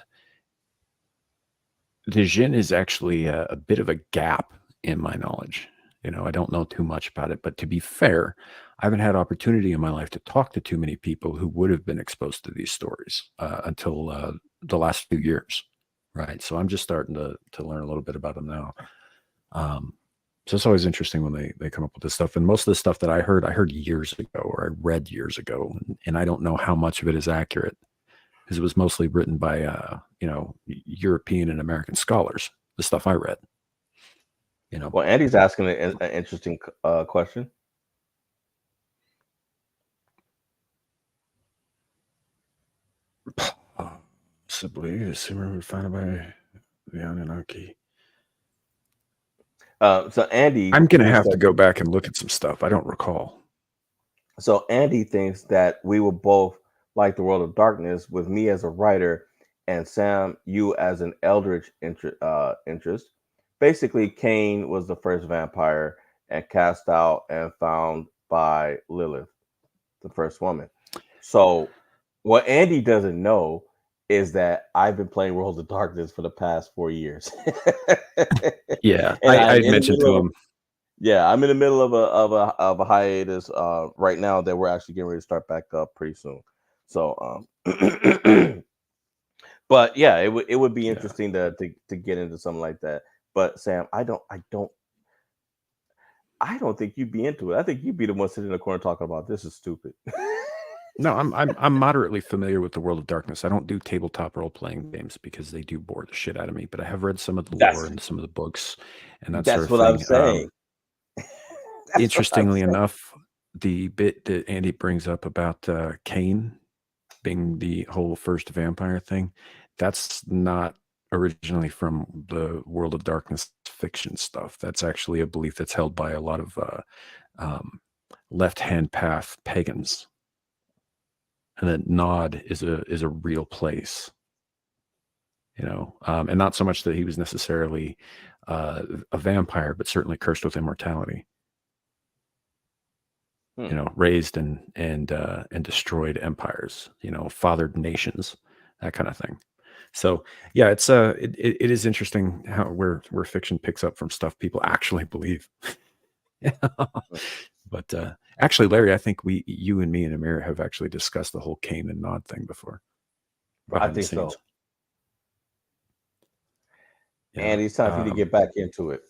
S2: Jinn is actually a bit of a gap in my knowledge. I don't know too much about it, but to be fair, I haven't had opportunity in my life to talk to too many people who would have been exposed to these stories until the last few years. Right. So I'm just starting to learn a little bit about them now. So it's always interesting when they come up with this stuff. And most of the stuff that I heard years ago, or I read years ago, and I don't know how much of it is accurate because it was mostly written by, European and American scholars, the stuff I read.
S3: Well, Andy's asking an interesting question.
S2: Possibly, the Sumerian founded by the Anunnaki.
S3: So Andy,
S2: I'm gonna have to go back and look at some stuff. I don't recall.
S3: So Andy thinks that we will both like the world of darkness, with me as a writer and Sam, you as an eldritch interest. Basically, Cain was the first vampire and cast out and found by Lilith, the first woman. So, what Andy doesn't know is that I've been playing World of Darkness for the past 4 years.
S2: Yeah,
S3: And
S2: I
S3: I'm
S2: had
S3: in the
S2: mentioned
S3: middle
S2: to
S3: of
S2: him.
S3: yeah, I'm in the middle of a hiatus right now that we're actually getting ready to start back up pretty soon. So but yeah, it would be
S2: Yeah.
S3: interesting to get into something like that. But Sam, I don't think you'd be into it. I think you'd be the one sitting in the corner talking about this is stupid.
S2: No, I'm moderately familiar with the World of Darkness. I don't do tabletop role playing games because they do bore the shit out of me. But I have read some of the lore
S3: That's
S2: and some of the books and that sort
S3: that's
S2: of
S3: what I'm
S2: thing.
S3: saying. That's what I'm
S2: Interestingly
S3: saying.
S2: enough, the bit that Andy brings up about Cain being the whole first vampire thing, that's not originally from the World of Darkness fiction stuff. That's actually a belief that's held by a lot of left-hand path pagans, and that Nod is a real place, and not so much that he was necessarily a vampire, but certainly cursed with immortality. Raised and destroyed empires, fathered nations, that kind of thing. So yeah, it is interesting how where fiction picks up from stuff people actually believe. But actually, Larry, I think you and me and Amir have actually discussed the whole Cain and Nod thing before
S3: I
S2: behind the
S3: think so.
S2: scenes. Yeah.
S3: And it's time for you to get back into it.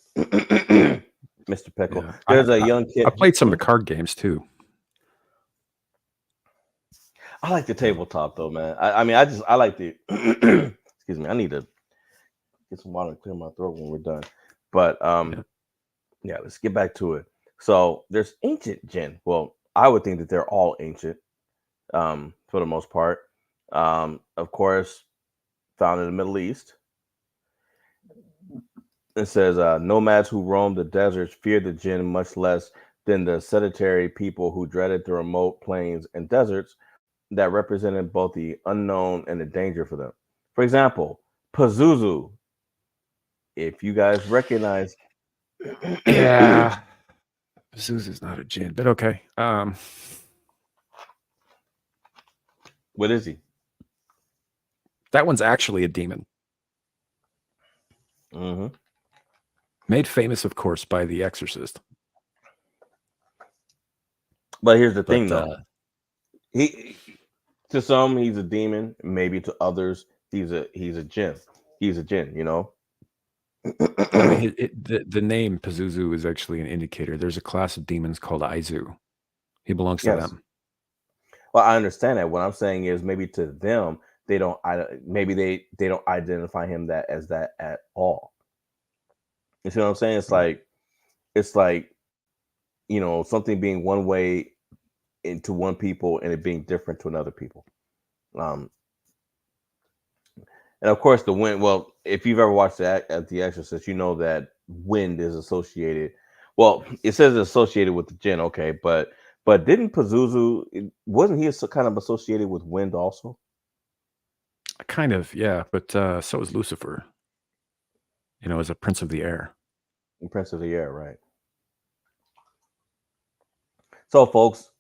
S3: Mr. Pickle.
S2: Yeah.
S3: There's a young kid.
S2: I played some of the card games too.
S3: I like the tabletop though, man. I mean, I like the excuse me, I need to get some water and clear my throat when we're done. But yeah, let's get back to it. So there's ancient jinn. Well, I would think that they're all ancient, for the most part. Of course, found in the Middle East. It says nomads who roam the deserts feared the jinn much less than the sedentary people who dreaded the remote plains and deserts that represented both the unknown and the danger for them. For example, Pazuzu. If you guys recognize,
S2: Yeah, Pazuzu's not a djinn, but okay.
S3: What is he?
S2: That one's actually a demon.
S3: Mm-hmm.
S2: Made famous, of course, by The Exorcist.
S3: But here's the thing, though. He, to some, he's a demon. Maybe to others, he's a jinn. He's a jinn,
S2: I mean, the name Pazuzu is actually an indicator. There's a class of demons called Aizu. He belongs to them.
S3: Well, I understand that. What I'm saying is maybe to them, they don't. Maybe they don't identify him as that at all. You see what I'm saying? It's like something being one way into one people and it being different to another people. And of course, the wind. Well, if you've ever watched The Exorcist, you know that wind is associated. Well, it says it's associated with the jinn, okay, but didn't Pazuzu? Wasn't he kind of associated with wind also?
S2: Kind of, yeah. But so is Lucifer. As a prince of the air.
S3: Prince of the air, right? So, folks,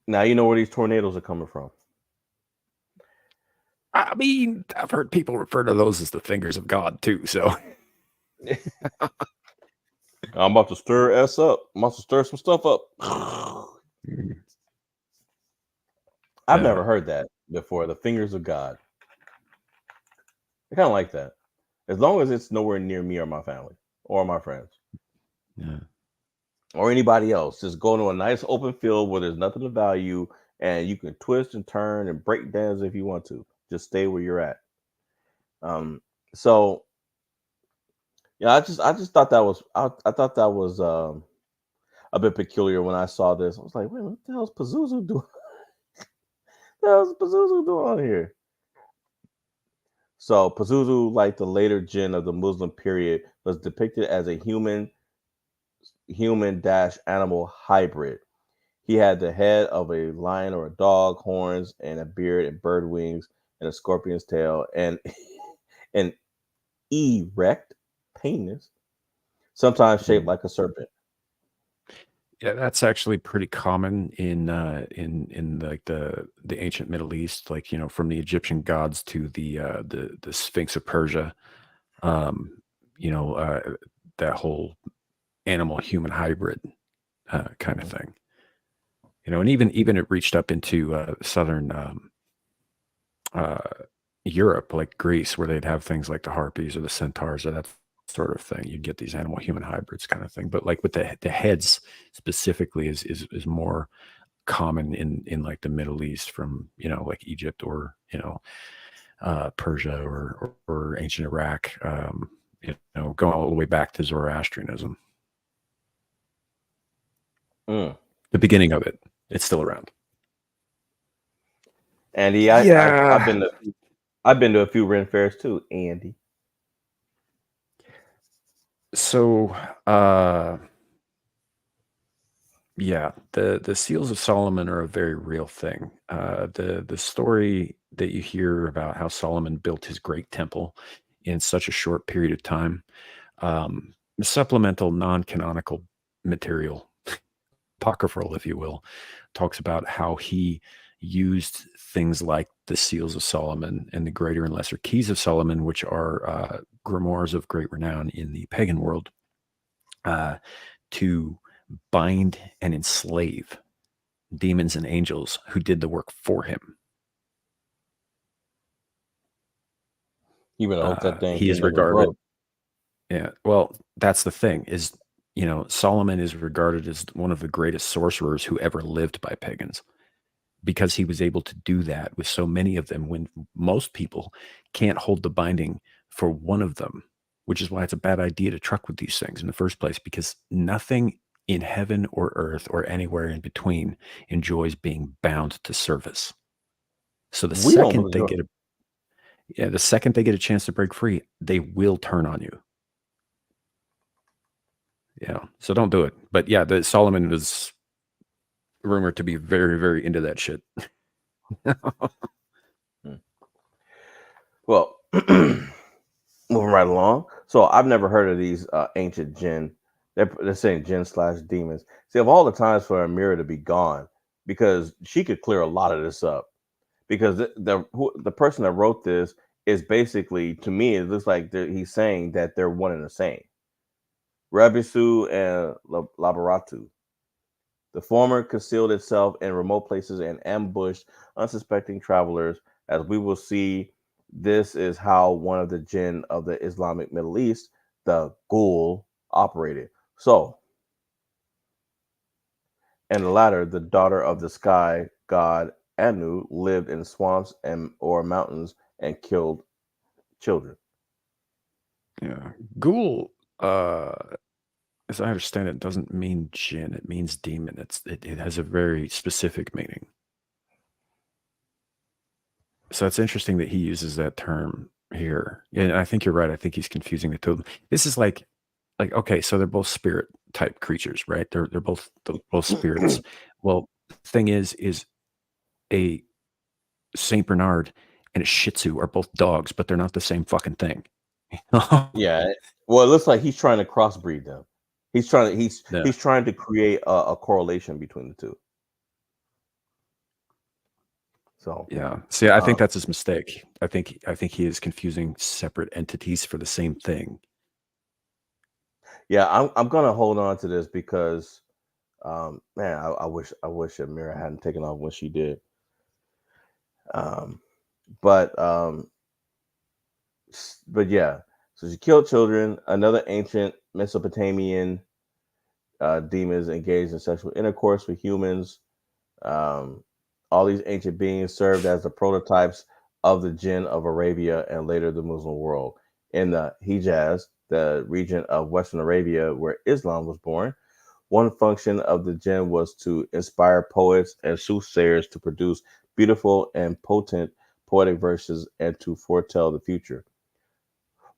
S3: now you know where these tornadoes are coming from.
S2: I mean, I've heard people refer to those as the fingers of God too. So
S3: I'm about to stir S up. I'm about to stir some stuff up. I've never heard that before. The fingers of God. I kind of like that. As long as it's nowhere near me or my family or my friends.
S2: Yeah.
S3: Or anybody else. Just go to a nice open field where there's nothing of value and you can twist and turn and break dance if you want to. Just stay where you're at. So yeah, I just thought that was I thought that was a bit peculiar when I saw this. I was like, wait, what the hell's Pazuzu doing? What the hell's Pazuzu doing on here? So Pazuzu, like the later jinn of the Muslim period, was depicted as a human-animal hybrid. He had the head of a lion or a dog, horns, and a beard and bird wings, and a scorpion's tail and an erect penis, sometimes shaped like a serpent.
S2: Yeah, that's actually pretty common in like the ancient Middle East, like from the Egyptian gods to the Sphinx of Persia. Um, you know, that whole animal human hybrid kind of thing. And even it reached up into southern uh, Europe, like Greece, where they'd have things like the harpies or the centaurs or that sort of thing. You'd get these animal human hybrids kind of thing. But like with the heads specifically is more common in like the Middle East from like Egypt or Persia or ancient Iraq. Going all the way back to Zoroastrianism.
S3: Mm.
S2: The beginning of it, it's still around.
S3: Andy,
S2: Yeah.
S3: I've been to a few Ren fairs too, Andy.
S2: So, yeah, the Seals of Solomon are a very real thing. The story that you hear about how Solomon built his great temple in such a short period of time, supplemental non-canonical material, apocryphal, if you will, talks about how he used things like the Seals of Solomon and the Greater and Lesser Keys of Solomon, which are grimoires of great renown in the pagan world, to bind and enslave demons and angels who did the work for him.
S3: You better hope that thing
S2: He is
S3: never
S2: regarded.
S3: broke.
S2: Yeah, well, that's the thing is, Solomon is regarded as one of the greatest sorcerers who ever lived by pagans, because he was able to do that with so many of them when most people can't hold the binding for one of them, which is why it's a bad idea to truck with these things in the first place, because nothing in heaven or earth or anywhere in between enjoys being bound to service. So the second they get a chance to break free, they will turn on you. Yeah, so don't do it. But yeah, the Solomon was rumored to be very, very into that shit.
S3: Well, moving right along. So I've never heard of these ancient jinn. They're saying jinn/demons. See, of all the times for Amira to be gone, because she could clear a lot of this up. Because the person that wrote this is basically, to me, it looks like he's saying that they're one and the same. Rabisu and Labaratu. The former concealed itself in remote places and ambushed unsuspecting travelers. As we will see, this is how one of the jinn of the Islamic Middle East, the ghoul, operated. So, and the latter, the daughter of the sky god Anu, lived in swamps or mountains and killed children.
S2: Yeah, ghoul. As I understand it, doesn't mean jinn. It means demon. It has a very specific meaning. So it's interesting that he uses that term here. And I think you're right. I think he's confusing the two. This is like okay, so they're both spirit type creatures, right? They're both spirits. Well, the thing is a Saint Bernard and a Shih Tzu are both dogs, but they're not the same fucking thing.
S3: Yeah. Well, it looks like he's trying to crossbreed them. He's trying to create a correlation between the two. So
S2: yeah. See, I think that's his mistake. I think he is confusing separate entities for the same thing.
S3: Yeah, I'm gonna hold on to this because, man, I wish Amira hadn't taken off when she did. But yeah, so she killed children. Another ancient Mesopotamian demons engaged in sexual intercourse with humans. All these ancient beings served as the prototypes of the jinn of Arabia and later the Muslim world. In the Hijaz, the region of Western Arabia where Islam was born, one function of the jinn was to inspire poets and soothsayers to produce beautiful and potent poetic verses and to foretell the future.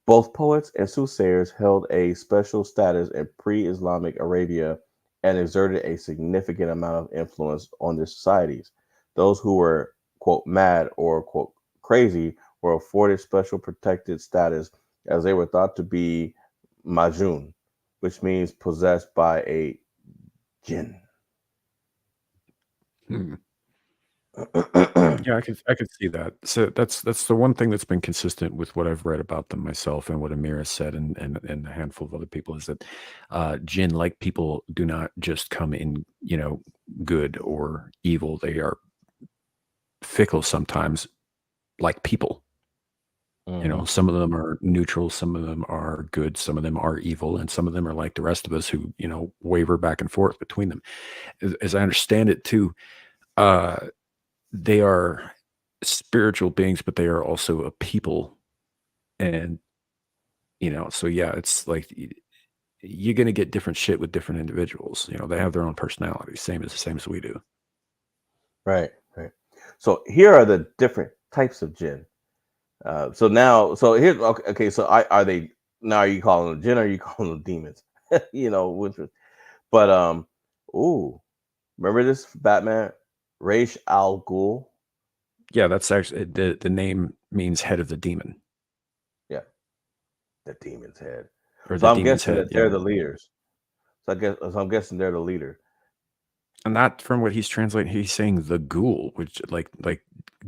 S3: Both poets and soothsayers held a special status in pre-Islamic Arabia and exerted a significant amount of influence on their societies. Those who were, quote, mad or, quote, crazy were afforded special protected status as they were thought to be majun, which means possessed by a jinn.
S2: Hmm. Yeah, I could see that. So that's the one thing that's been consistent with what I've read about them myself and what Amir has said and a handful of other people is that jinn, like people, do not just come in, good or evil. They are fickle sometimes, like people. Some of them are neutral, some of them are good, some of them are evil, and some of them are like the rest of us who, waver back and forth between them. As I understand it too, uh, they are spiritual beings, but they are also a people. And, so yeah, it's like you're going to get different shit with different individuals. They have their own personalities, same as we do.
S3: Right, right. So here are the different types of jinn. So here's okay. So are they now? Are you calling them jinn? Or are you calling them demons? But ooh, remember this Batman, Raish Al Ghul?
S2: Yeah, that's actually the name means head of the demon
S3: Yeah, the demon's head.
S2: or
S3: So
S2: the
S3: I'm
S2: demon's
S3: guessing
S2: head.
S3: that
S2: Yeah.
S3: they're the leaders. I'm guessing they're the leader.
S2: And not from what he's translating, he's saying the ghoul, which like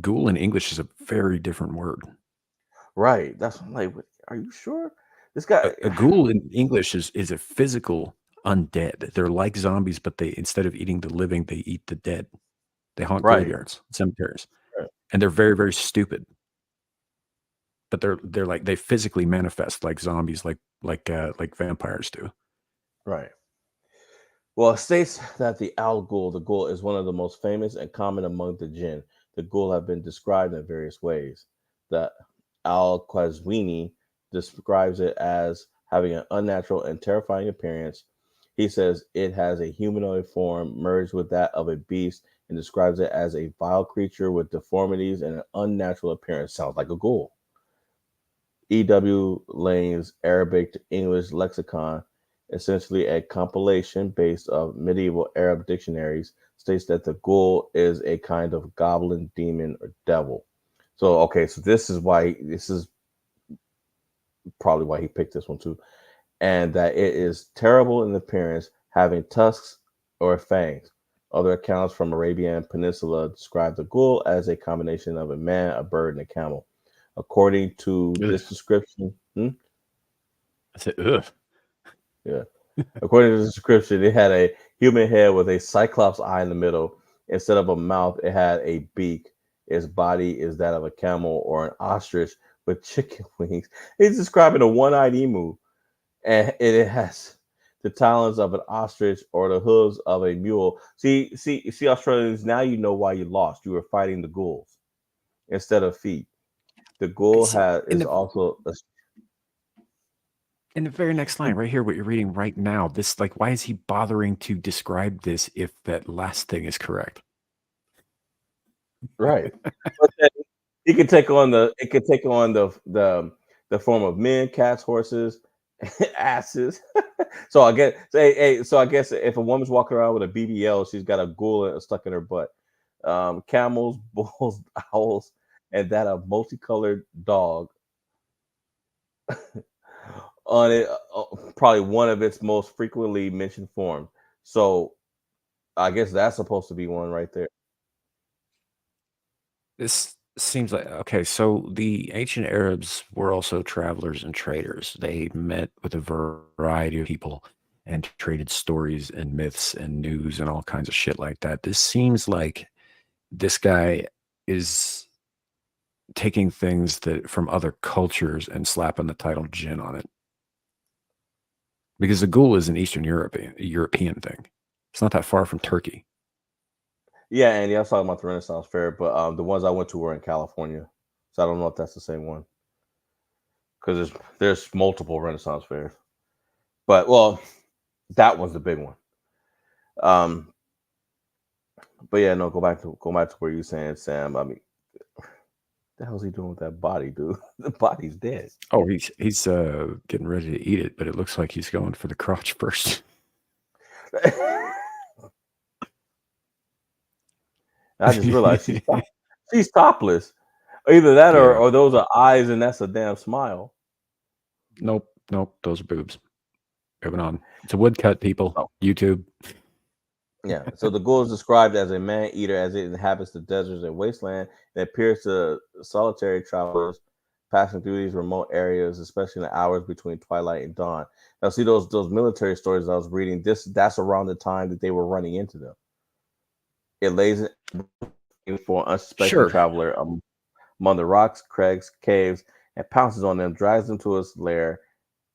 S2: ghoul in English is a very different word.
S3: Right. That's what I'm like. Are you sure? This guy.
S2: A ghoul in English is a physical undead. They're like zombies, but they instead of eating the living, they eat the dead. They haunt
S3: Right.
S2: graveyards, cemeteries,
S3: Right.
S2: and they're very, very stupid. But they're like they physically manifest like zombies, like vampires do.
S3: Right. Well, it states that the Al Ghul is one of the most famous and common among the jinn. The Ghul have been described in various ways. The Al-Qazwini describes it as having an unnatural and terrifying appearance. He says it has a humanoid form merged with that of a beast and describes it as a vile creature with deformities and an unnatural appearance. Sounds like a ghoul. E.W. Lane's Arabic to English lexicon, essentially a compilation based of medieval Arab dictionaries, states that the ghoul is a kind of goblin, demon, or devil. So, okay, so this is probably why he picked this one too, and that it is terrible in appearance, having tusks or fangs. Other accounts from Arabian Peninsula describe the ghoul as a combination of a man, a bird, and a camel. According to this description,
S2: I said, ugh.
S3: yeah. According to the description, it had a human head with a cyclops eye in the middle. Instead of a mouth, it had a beak. Its body is that of a camel or an ostrich with chicken wings. He's describing a one-eyed emu, and it has the talons of an ostrich or the hooves of a mule. See, Australians. Now you know why you lost. You were fighting the ghouls instead of feet. The ghoul is also a
S2: in the very next line right here, what you're reading right now, this like, why is he bothering to describe this if that last thing is correct?
S3: right. But then it could take on the form of men, cats, horses, asses. So I guess if a woman's walking around with a BBL, she's got a ghoul stuck in her butt. Camels, bulls, owls, and that a multicolored dog on it, probably one of its most frequently mentioned forms. So I guess that's supposed to be one right there.
S2: This seems like okay. So the ancient Arabs were also travelers and traders. They met with a variety of people and traded stories and myths and news and all kinds of shit like that. This seems like this guy is taking things that from other cultures and slapping the title jinn on it. Because the ghoul is an Eastern European thing. It's not that far from Turkey.
S3: Yeah, Andy, I was talking about the Renaissance Fair, but the ones I went to were in California, so I don't know if that's the same one because there's multiple Renaissance fairs. But well, that was the big one. But yeah, no, go back to where you were saying, Sam. I mean, the hell's he doing with that body, dude? The body's dead.
S2: Oh, he's getting ready to eat it, but it looks like he's going for the crotch first.
S3: I just realized she's topless. Either that
S2: Yeah.
S3: or those are eyes and that's a damn smile.
S2: Nope. Those are boobs. Moving on. It's a woodcut, people.
S3: Oh.
S2: YouTube.
S3: Yeah. So the ghoul is described as a man eater as it inhabits the deserts and wasteland. It appears to solitary travelers passing through these remote areas, especially in the hours between twilight and dawn. Now, see those military stories I was reading. That's around the time that they were running into them. It lays for unsuspecting
S2: Sure.
S3: traveler among the rocks, crags, caves, and pounces on them, drags them to its lair,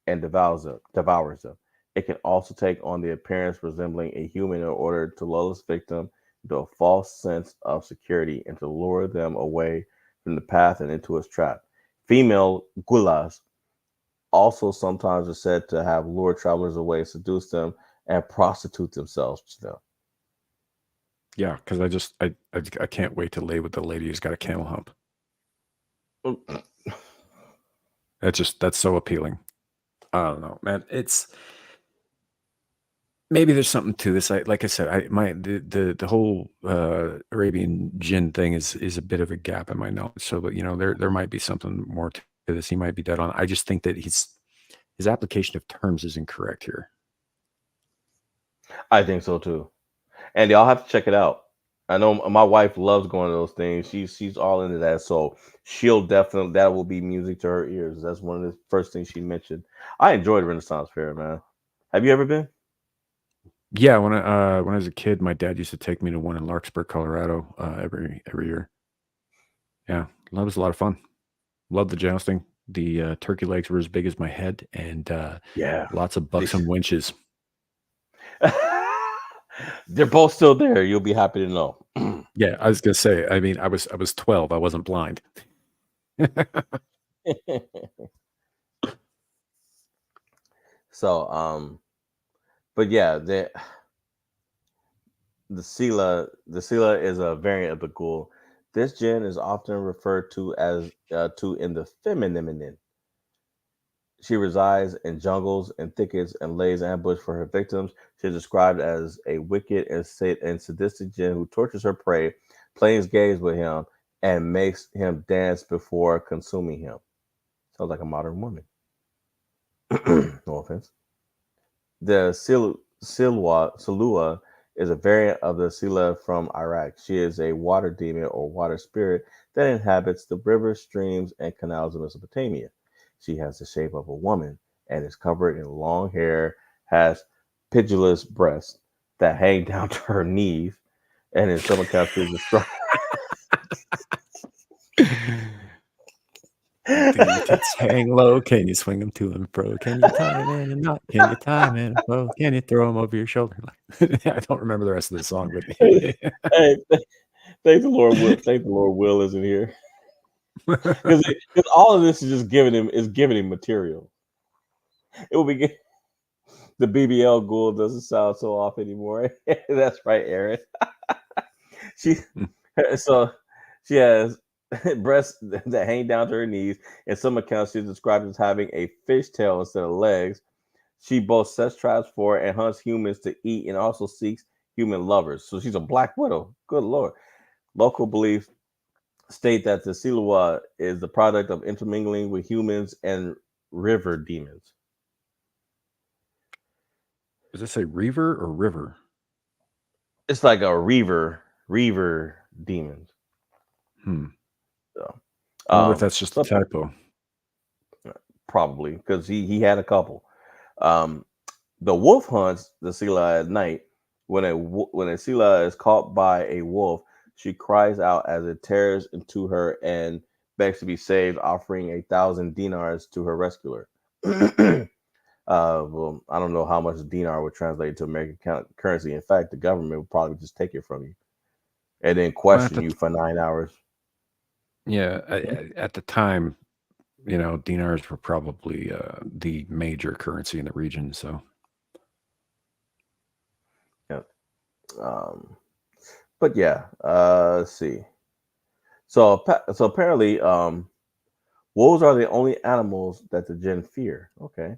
S3: and devours them. It can also take on the appearance resembling a human in order to lull its victim into a false sense of security and to lure them away from the path and into its trap. Female gulas also sometimes are said to have lured travelers away, seduce them, and prostitute themselves to them.
S2: Yeah, because I can't wait to lay with the lady who's got a camel hump. That's so appealing. I don't know, man. It's maybe there's something to this. Like I said, the whole Arabian jinn thing is a bit of a gap in my knowledge. So, but there might be something more to this. He might be dead on. I just think that his application of terms is incorrect here.
S3: I think so too. And y'all have to check it out. I know my wife loves going to those things. She's all into that, so she'll definitely that will be music to her ears. That's one of the first things she mentioned. I enjoyed Renaissance Fair, man. Have you ever been?
S2: Yeah, when I was a kid, my dad used to take me to one in Larkspur, Colorado, every year. Yeah, that was a lot of fun. Loved the jousting. The turkey legs were as big as my head, and
S3: Yeah,
S2: lots of buxom winches.
S3: They're both still there. You'll be happy to know.
S2: Yeah, I was gonna say. I mean, I was 12. I wasn't blind.
S3: So, but yeah, the Sela is a variant of the ghoul. This jinn is often referred to as in the feminine. She resides in jungles and thickets and lays ambush for her victims. She is described as a wicked and sadistic jinn who tortures her prey, plays games with him, and makes him dance before consuming him. Sounds like a modern woman. No offense. The Silua is a variant of the Sila from Iraq. She is a water demon or water spirit that inhabits the rivers, streams, and canals of Mesopotamia. She has the shape of a woman and is covered in long hair, has pendulous breasts that hang down to her knees, and in some accounts she is described.
S2: Do your tits hang low? Can you swing them to and fro? Can you tie them in a knot? Can you tie them in a bow? Can you throw them over your shoulder? I don't remember the rest of the song, but
S3: Hey, thank the Lord. Thank the Lord. Will isn't here because all of this is just giving him material. It will be the BBL ghoul doesn't sound so off anymore. That's right, Aaron. She has breasts that hang down to her knees. In some accounts, she's described as having a fishtail instead of legs. She both sets traps for and hunts humans to eat, and also seeks human lovers. So she's a black widow. Good Lord. Local beliefs state that the Silua is the product of intermingling with humans and river demons.
S2: Does it say reaver or river?
S3: It's like a reaver demons. So,
S2: I wonder if that's just a typo.
S3: Probably because he had a couple. The wolf hunts the Sila at night. When a Sila is caught by a wolf, she cries out as it tears into her and begs to be saved, offering 1,000 dinars to her rescuer. Well, I don't know how much a dinar would translate to American currency. In fact, the government would probably just take it from you and then question you for 9 hours.
S2: Yeah, at the time, dinars were probably the major currency in the region. So,
S3: yeah. But yeah, let's see. So apparently, wolves are the only animals that the jinn fear. Okay.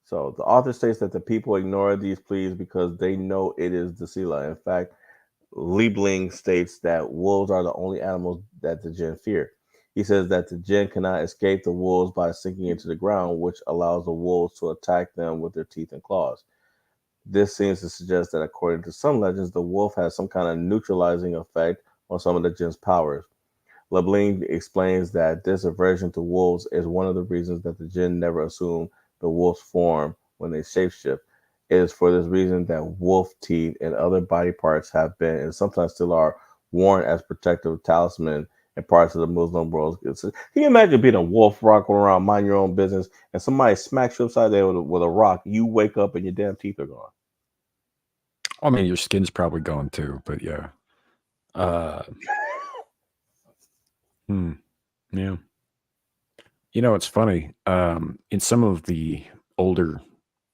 S3: So the author states that the people ignore these pleas because they know it is the Sila. In fact, Liebling states that wolves are the only animals that the jinn fear. He says that the jinn cannot escape the wolves by sinking into the ground, which allows the wolves to attack them with their teeth and claws. This seems to suggest that, according to some legends, the wolf has some kind of neutralizing effect on some of the jinn's powers. Lebling explains that this aversion to wolves is one of the reasons that the jinn never assume the wolf's form when they shapeshift. It is for this reason that wolf teeth and other body parts have been, and sometimes still are, worn as protective talisman in parts of the Muslim world. Can you imagine being a wolf rocking around, mind your own business, and somebody smacks you upside there with a rock? You wake up and your damn teeth are gone.
S2: I mean, your skin's probably gone too, but yeah. Yeah. You know, it's funny. In some of the older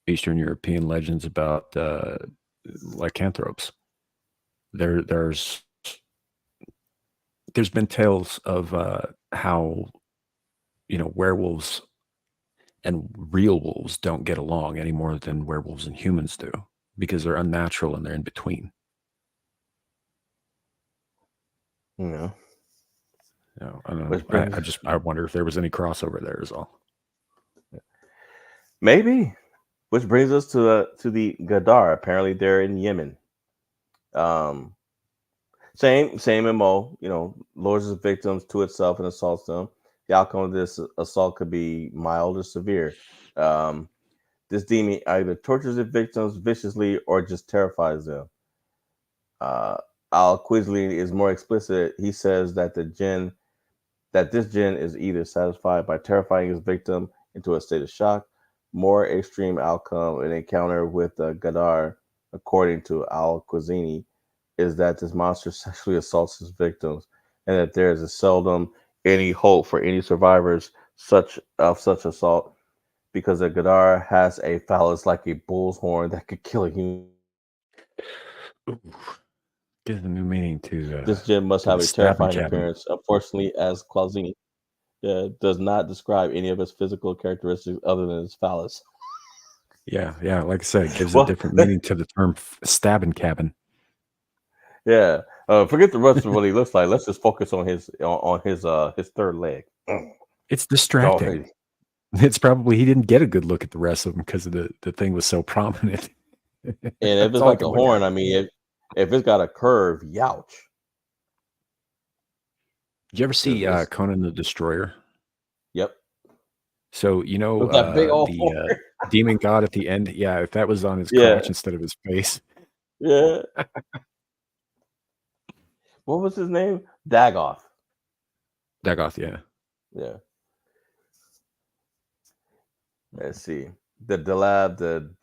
S2: Eastern European legends about lycanthropes, there's been tales of how werewolves and real wolves don't get along any more than werewolves and humans do because they're unnatural and they're in between.
S3: Yeah.
S2: No, I don't know. I wonder if there was any crossover there is all.
S3: Maybe. Which brings us to the Gadar. Apparently, they're in Yemen. Same MO. Lures its victims to itself and assaults them. The outcome of this assault could be mild or severe. This demon either tortures its victims viciously or just terrifies them. Al-Quizli is more explicit. He says that this jinn is either satisfied by terrifying his victim into a state of shock. More extreme outcome an encounter with the Gadar, according to Al-Quizini, is that this monster sexually assaults his victims, and that there is seldom any hope for any survivors of such assault, because the Gadar has a phallus like a bull's horn that could kill a human.
S2: Gives a new meaning to
S3: This jinn must
S2: to
S3: have
S2: the
S3: a
S2: stabbing
S3: terrifying
S2: cabin.
S3: appearance. Unfortunately, as Quazini does not describe any of its physical characteristics other than his phallus.
S2: Yeah. Like I said, it gives a
S3: Well,
S2: different meaning to the term stabbing cabin.
S3: yeah. Forget the rest of what he looks like. Let's just focus on his third leg.
S2: It's distracting. It's probably he didn't get a good look at the rest of them because the thing was so prominent.
S3: And if
S2: That's
S3: it's
S2: all I
S3: like
S2: could
S3: a
S2: look
S3: horn,
S2: at.
S3: I mean, if it's got a curve, youch.
S2: Did you ever see
S3: It's-
S2: Conan the Destroyer?
S3: Yep.
S2: So
S3: With that big old
S2: the
S3: horn.
S2: demon god at the end. Yeah, if that was on his
S3: Yeah.
S2: crotch instead of his face.
S3: Yeah. What was his name? Dagoth.
S2: Dagoth, yeah.
S3: Yeah. Let's see. The Delhan.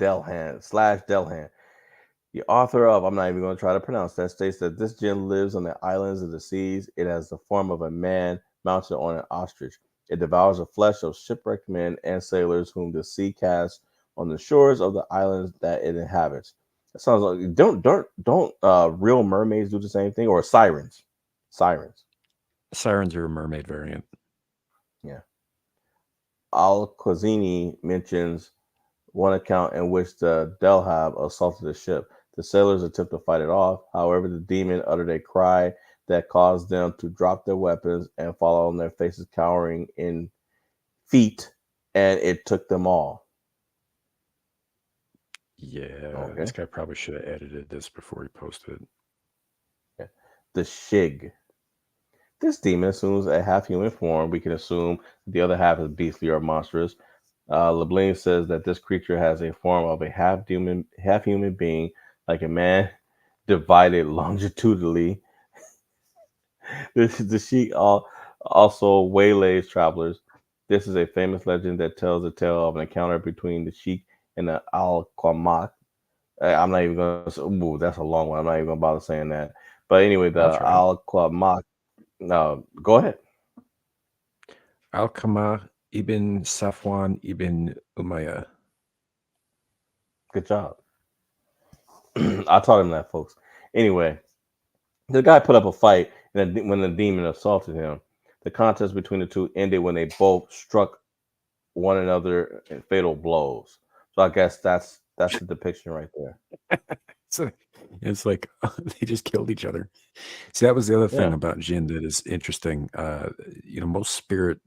S3: The author of, I'm not even going to try to pronounce that, states that this jinn lives on the islands of the seas. It has the form of a man mounted on an ostrich. It devours the flesh of shipwrecked men and sailors whom the sea casts on the shores of the islands that it inhabits. That sounds like don't real mermaids do the same thing, or sirens? Sirens
S2: are a mermaid variant.
S3: Yeah. Al-Quazini mentions one account in which the Delhab assaulted the ship. The sailors attempt to fight it off. However, the demon uttered a cry that caused them to drop their weapons and fall on their faces, cowering in feet, and it took them all.
S2: Yeah, this guy probably should have edited this before he posted it.
S3: Yeah. The Shig. This demon assumes a half-human form. We can assume the other half is beastly or monstrous. Leblanc says that this creature has a form of a half-human being, like a man, divided longitudinally. The Sheik also waylays travelers. This is a famous legend that tells the tale of an encounter between the Sheik and the Al-Qamak. I'm not even going to. Ooh, that's a long one. I'm not even going to bother saying that. But anyway, the Al-Qamak. No, go ahead.
S2: Al-Qamah ibn Safwan ibn Umayyah.
S3: Good job. I taught him that, folks. Anyway, the guy put up a fight, and when the demon assaulted him, the contest between the two ended when they both struck one another in fatal blows. So I guess that's the depiction right there.
S2: So It's like they just killed each other. See, that was the other thing
S3: Yeah.
S2: about Jinn that is interesting. Most spirit,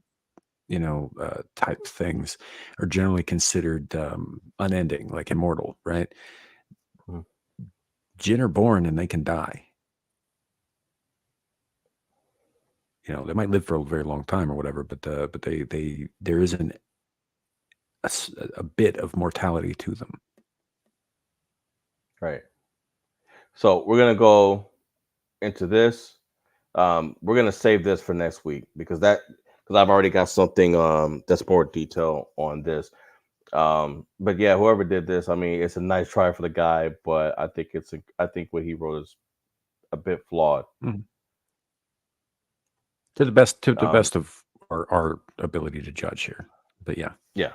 S2: type things are generally considered unending, like immortal, right?
S3: Mhm.
S2: Jinn are born and they can die. They might live for a very long time or whatever, but there is a bit of mortality to them.
S3: Right. So we're gonna go into this. We're gonna save this for next week because I've already got something that's more detail on this. But yeah, whoever did this, I mean, it's a nice try for the guy, but I think what he wrote is a bit flawed.
S2: Mhm. To the best
S3: Um,
S2: of our ability to judge here. But yeah.
S3: yeah.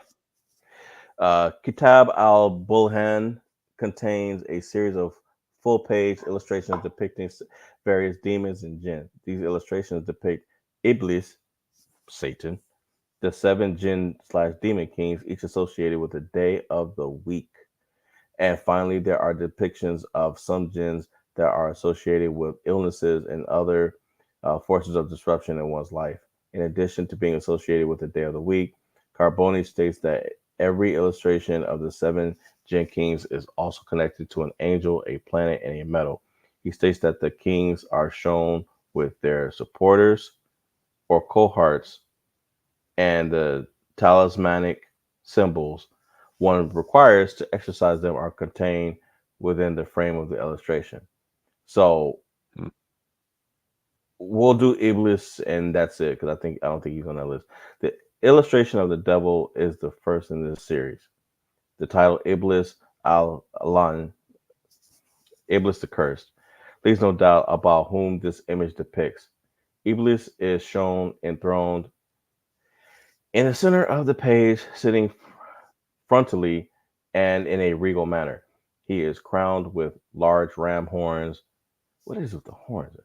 S3: Kitab al-Bulhan contains a series of full-page illustrations depicting various demons and jinn. These illustrations depict Iblis, Satan, the 7 jinn/demon kings, each associated with a day of the week. And finally, there are depictions of some jinns that are associated with illnesses and other forces of disruption in one's life. In addition to being associated with the day of the week, Carboni states that every illustration of the 7 jinn kings is also connected to an angel, a planet, and a metal. He states that the kings are shown with their supporters or cohorts, and the talismanic symbols one requires to exercise them are contained within the frame of the illustration. So
S2: Hmm.
S3: we'll do Iblis and that's it, because I don't think he's on that list. The illustration of the devil is the first in this series. The title Iblis al-Alan, Iblis the Cursed, leaves no doubt about whom this image depicts. Iblis is shown enthroned in the center of the page, sitting frontally and in a regal manner. He is crowned with large ram horns. What is with the horns?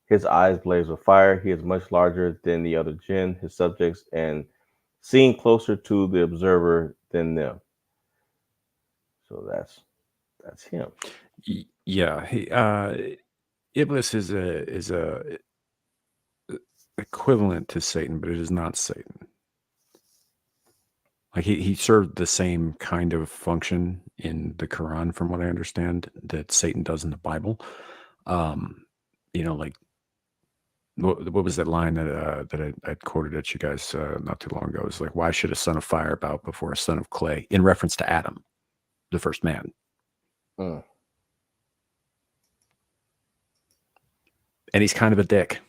S3: His eyes blaze with fire. He is much larger than the other jinn, his subjects, and seen closer to the observer than them. So that's him.
S2: Yeah, Iblis is a equivalent to Satan, but it is not Satan. Like he served the same kind of function in the Quran, from what I understand, that Satan does in the Bible. Like what was that line that I quoted at you guys not too long ago? It was like, why should a son of fire bow before a son of clay? In reference to Adam, the first man.
S3: Mm.
S2: And he's kind of a dick.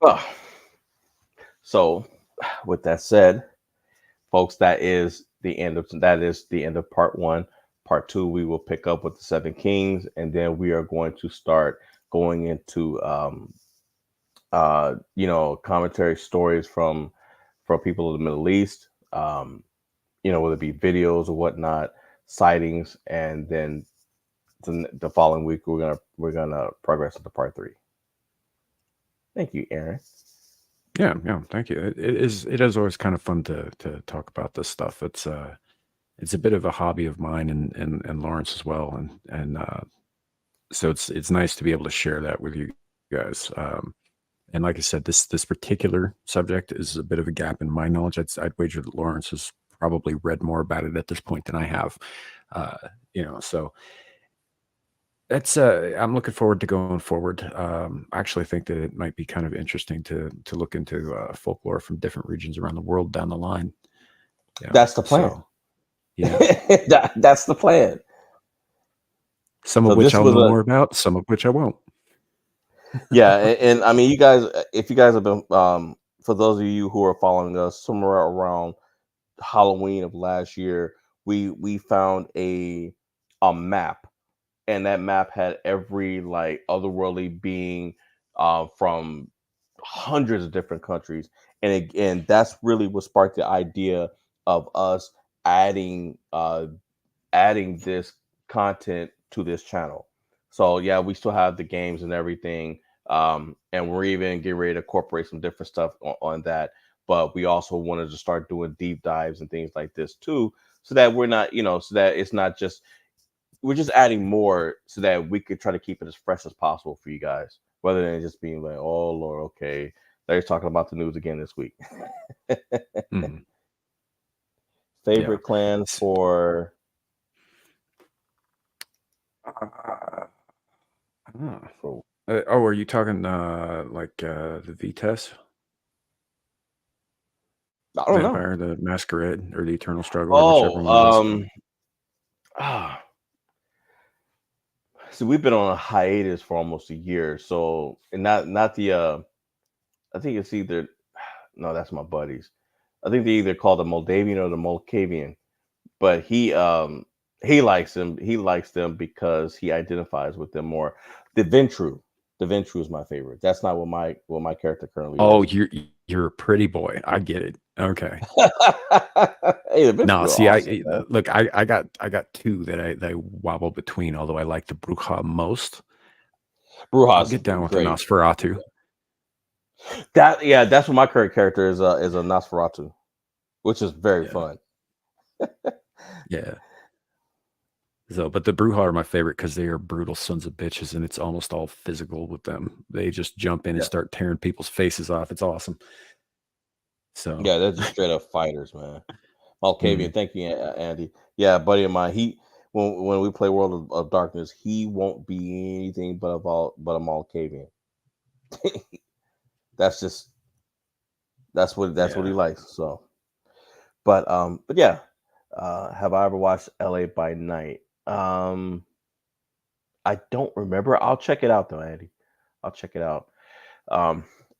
S3: Well, so with that said, folks, that is the end of part 1. Part 2, we will pick up with the 7 kings, and then we are going to start going into commentary stories from people of the Middle East, whether it be videos or whatnot, sightings, and then the following week we're gonna progress into part 3. Thank you, Aaron.
S2: Yeah, thank you. It is always kind of fun to talk about this stuff. It's a bit of a hobby of mine and Lawrence as well, and so it's nice to be able to share that with you guys. And like I said, this particular subject is a bit of a gap in my knowledge. I'd wager that Lawrence has probably read more about it at this point than I have. So that's I'm looking forward to going forward. I actually think that it might be kind of interesting to look into folklore from different regions around the world down the line.
S3: That's the plan.
S2: So, yeah,
S3: that's the plan.
S2: Some of which I'll know more about, some of which I won't.
S3: Yeah, and I mean, you guys, if you guys have been, for those of you who are following us, somewhere around Halloween of last year, we found a map, and that map had every like otherworldly being from hundreds of different countries, and again, that's really what sparked the idea of us adding this content to this channel. So yeah, we still have the games and everything, and we're even getting ready to incorporate some different stuff on that. But we also wanted to start doing deep dives and things like this too, so that we're not, so that it's not just, we're just adding more so that we could try to keep it as fresh as possible for you guys, rather than just being like, oh Lord, okay, they're talking about the news again this week.
S2: Mhm.
S3: Favorite clan for
S2: are you talking like the Vitesse?
S3: I don't know.
S2: Vampire, the Masquerade, or the Eternal Struggle, or whichever one it is.
S3: So we've been on a hiatus for almost a year. So, and not the I think it's either, no, that's my buddies. I think they either call the Moldavian or the Moldavian, but he likes them. He likes them because he identifies with them more. The Ventru is my favorite. That's not what my character currently
S2: Oh,
S3: is.
S2: you're a pretty boy. I get it. Okay.
S3: Hey, the
S2: No,
S3: Ventru are
S2: see,
S3: awesome, man.
S2: look, I got two that I wobble between. Although I like the Bruja most. I'll
S3: Bruja's
S2: get down with the
S3: great.
S2: Nosferatu.
S3: That's what my current character is a Nosferatu, which is very fun.
S2: Yeah. So, but the Bruja are my favorite because they are brutal sons of bitches, and it's almost all physical with them. They just jump in and start tearing people's faces off. It's awesome. So
S3: yeah, they're just straight up fighters, man. Malkavian, thank you, Andy. Yeah, a buddy of mine. He when we play World of Darkness, he won't be anything but a Malkavian. That's what he likes. So, but yeah. Have I ever watched LA by Night? I don't remember. I'll check it out though, Andy. I'll check it out.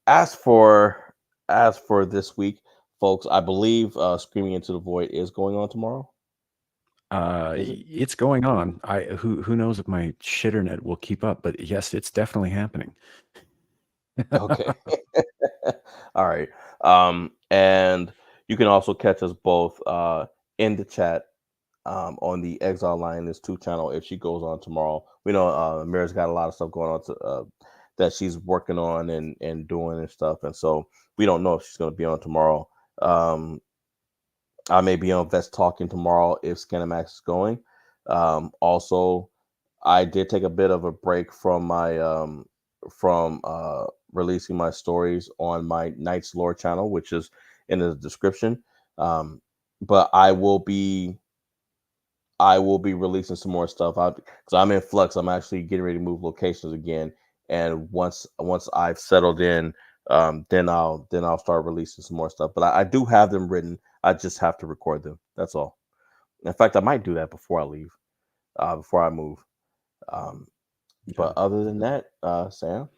S3: As for this week, folks, I believe Screaming Into the Void is going on tomorrow.
S2: it's going on. Who knows if my shitternet will keep up, but yes, it's definitely happening.
S3: Okay. All right. And you can also catch us both in the chat on the Exile Lioness 2 channel if she goes on tomorrow. We know Mira's got a lot of stuff going on that she's working on and doing and stuff, and so we don't know if she's going to be on tomorrow. I may be on Vest Talking tomorrow if Skinemax is going. Also, I did take a bit of a break from my releasing my stories on my Knight's Lore channel, which is in the description. But I will be releasing some more stuff because I'm in flux. I'm actually getting ready to move locations again, and once I've settled in, then I'll start releasing some more stuff. But I do have them written. I just have to record them. That's all. In fact, I might do that before I leave, before I move. But other than that, Sam.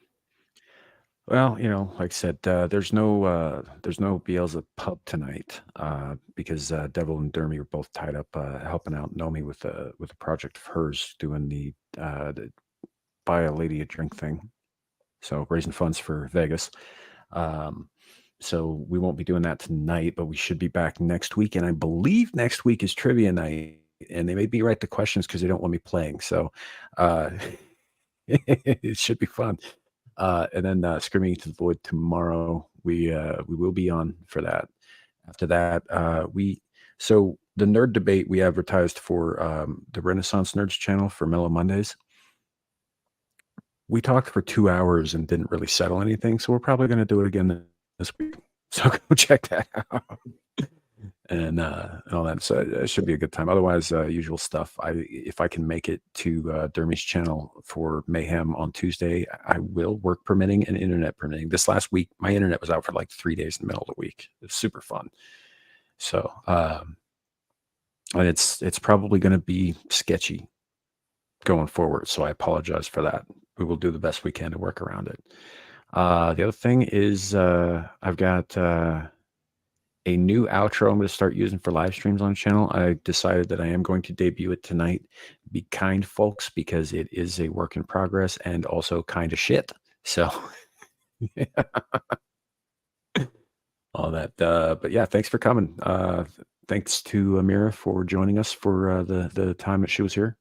S2: Well, like I said, there's no Beelzebub pub tonight because Devil and Dermy are both tied up helping out Nomi with a project of hers doing the buy a lady a drink thing, so raising funds for Vegas. So we won't be doing that tonight, but we should be back next week, and I believe next week is trivia night, and they may be right to questions because they don't want me playing. So it should be fun. And then Screaming Into the Void tomorrow. We will be on for that. After that, so the nerd debate we advertised for the Renaissance Nerds channel for Mellow Mondays. We talked for 2 hours and didn't really settle anything, so we're probably going to do it again this week. So go check that out. And all that. So it should be a good time. Otherwise, usual stuff. If I can make it to Dermy's channel for Mayhem on Tuesday, I will, work permitting and internet permitting. This last week, my internet was out for like 3 days in the middle of the week. It was super fun. So and it's probably going to be sketchy going forward. So I apologize for that. We will do the best we can to work around it. The other thing is I've got a new outro I'm going to start using for live streams on the channel. I decided that I am going to debut it tonight. Be kind, folks, because it is a work in progress and also kind of shit. So all that. But yeah, thanks for coming. Thanks to Amira for joining us for the time that she was here.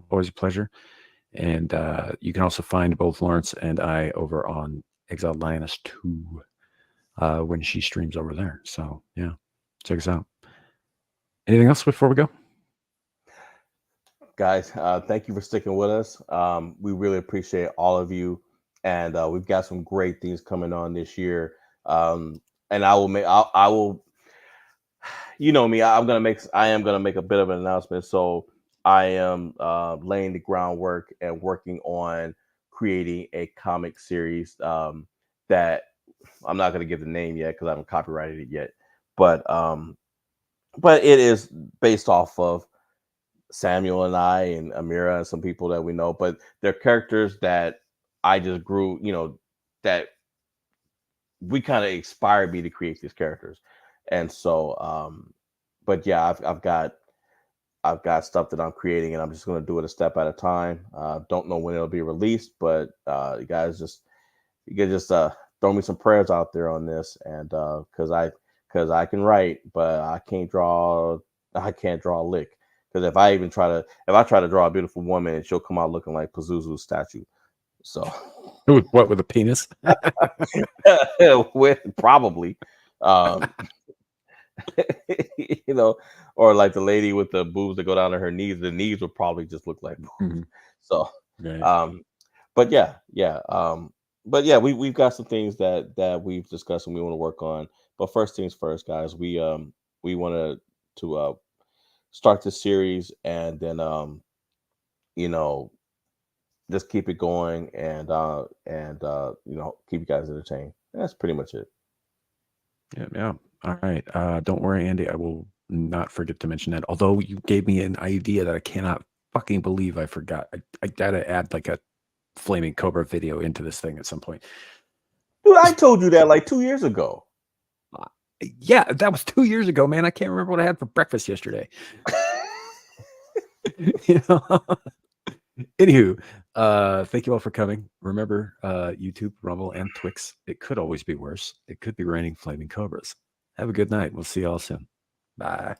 S2: Always a pleasure. And you can also find both Lawrence and I over on Exiled Lioness 2. When she streams over there. So yeah, check us out. Anything else before we go?
S3: Guys, thank you for sticking with us. We really appreciate all of you, and we've got some great things coming on this year. And I will, you know me, I am gonna make a bit of an announcement. So I am laying the groundwork and working on creating a comic series that I'm not gonna give the name yet because I haven't copyrighted it yet, but it is based off of Samuel and I and Amira and some people that we know, but they're characters that I just grew, that we kind of inspired me to create these characters. And so, but yeah, I've got stuff that I'm creating, and I'm just going to do it a step at a time. Don't know when it'll be released, but you guys you can just throw me some prayers out there on this, and because I can write, but I can't draw a lick. Because if I try to draw a beautiful woman, she'll come out looking like Pazuzu's statue. So,
S2: What, with a penis?
S3: with probably, or like the lady with the boobs that go down to her knees. The knees would probably just look like boobs.
S2: Mm-hmm.
S3: So,
S2: right.
S3: But yeah, we've got some things that we've discussed and we want to work on. But first things first, guys, we want to start this series, and then just keep it going, and keep you guys entertained. That's pretty much it.
S2: Yeah. All right. Don't worry, Andy. I will not forget to mention that. Although you gave me an idea that I cannot fucking believe I forgot. I gotta add like a Flaming Cobra video into this thing at some point.
S3: Dude, I told you that like 2 years ago.
S2: Yeah, that was 2 years ago, man. I can't remember what I had for breakfast yesterday. Anywho, thank you all for coming. Remember, YouTube, Rumble, and Twix. It could always be worse. It could be raining flaming cobras. Have a good night. We'll see you all soon. Bye.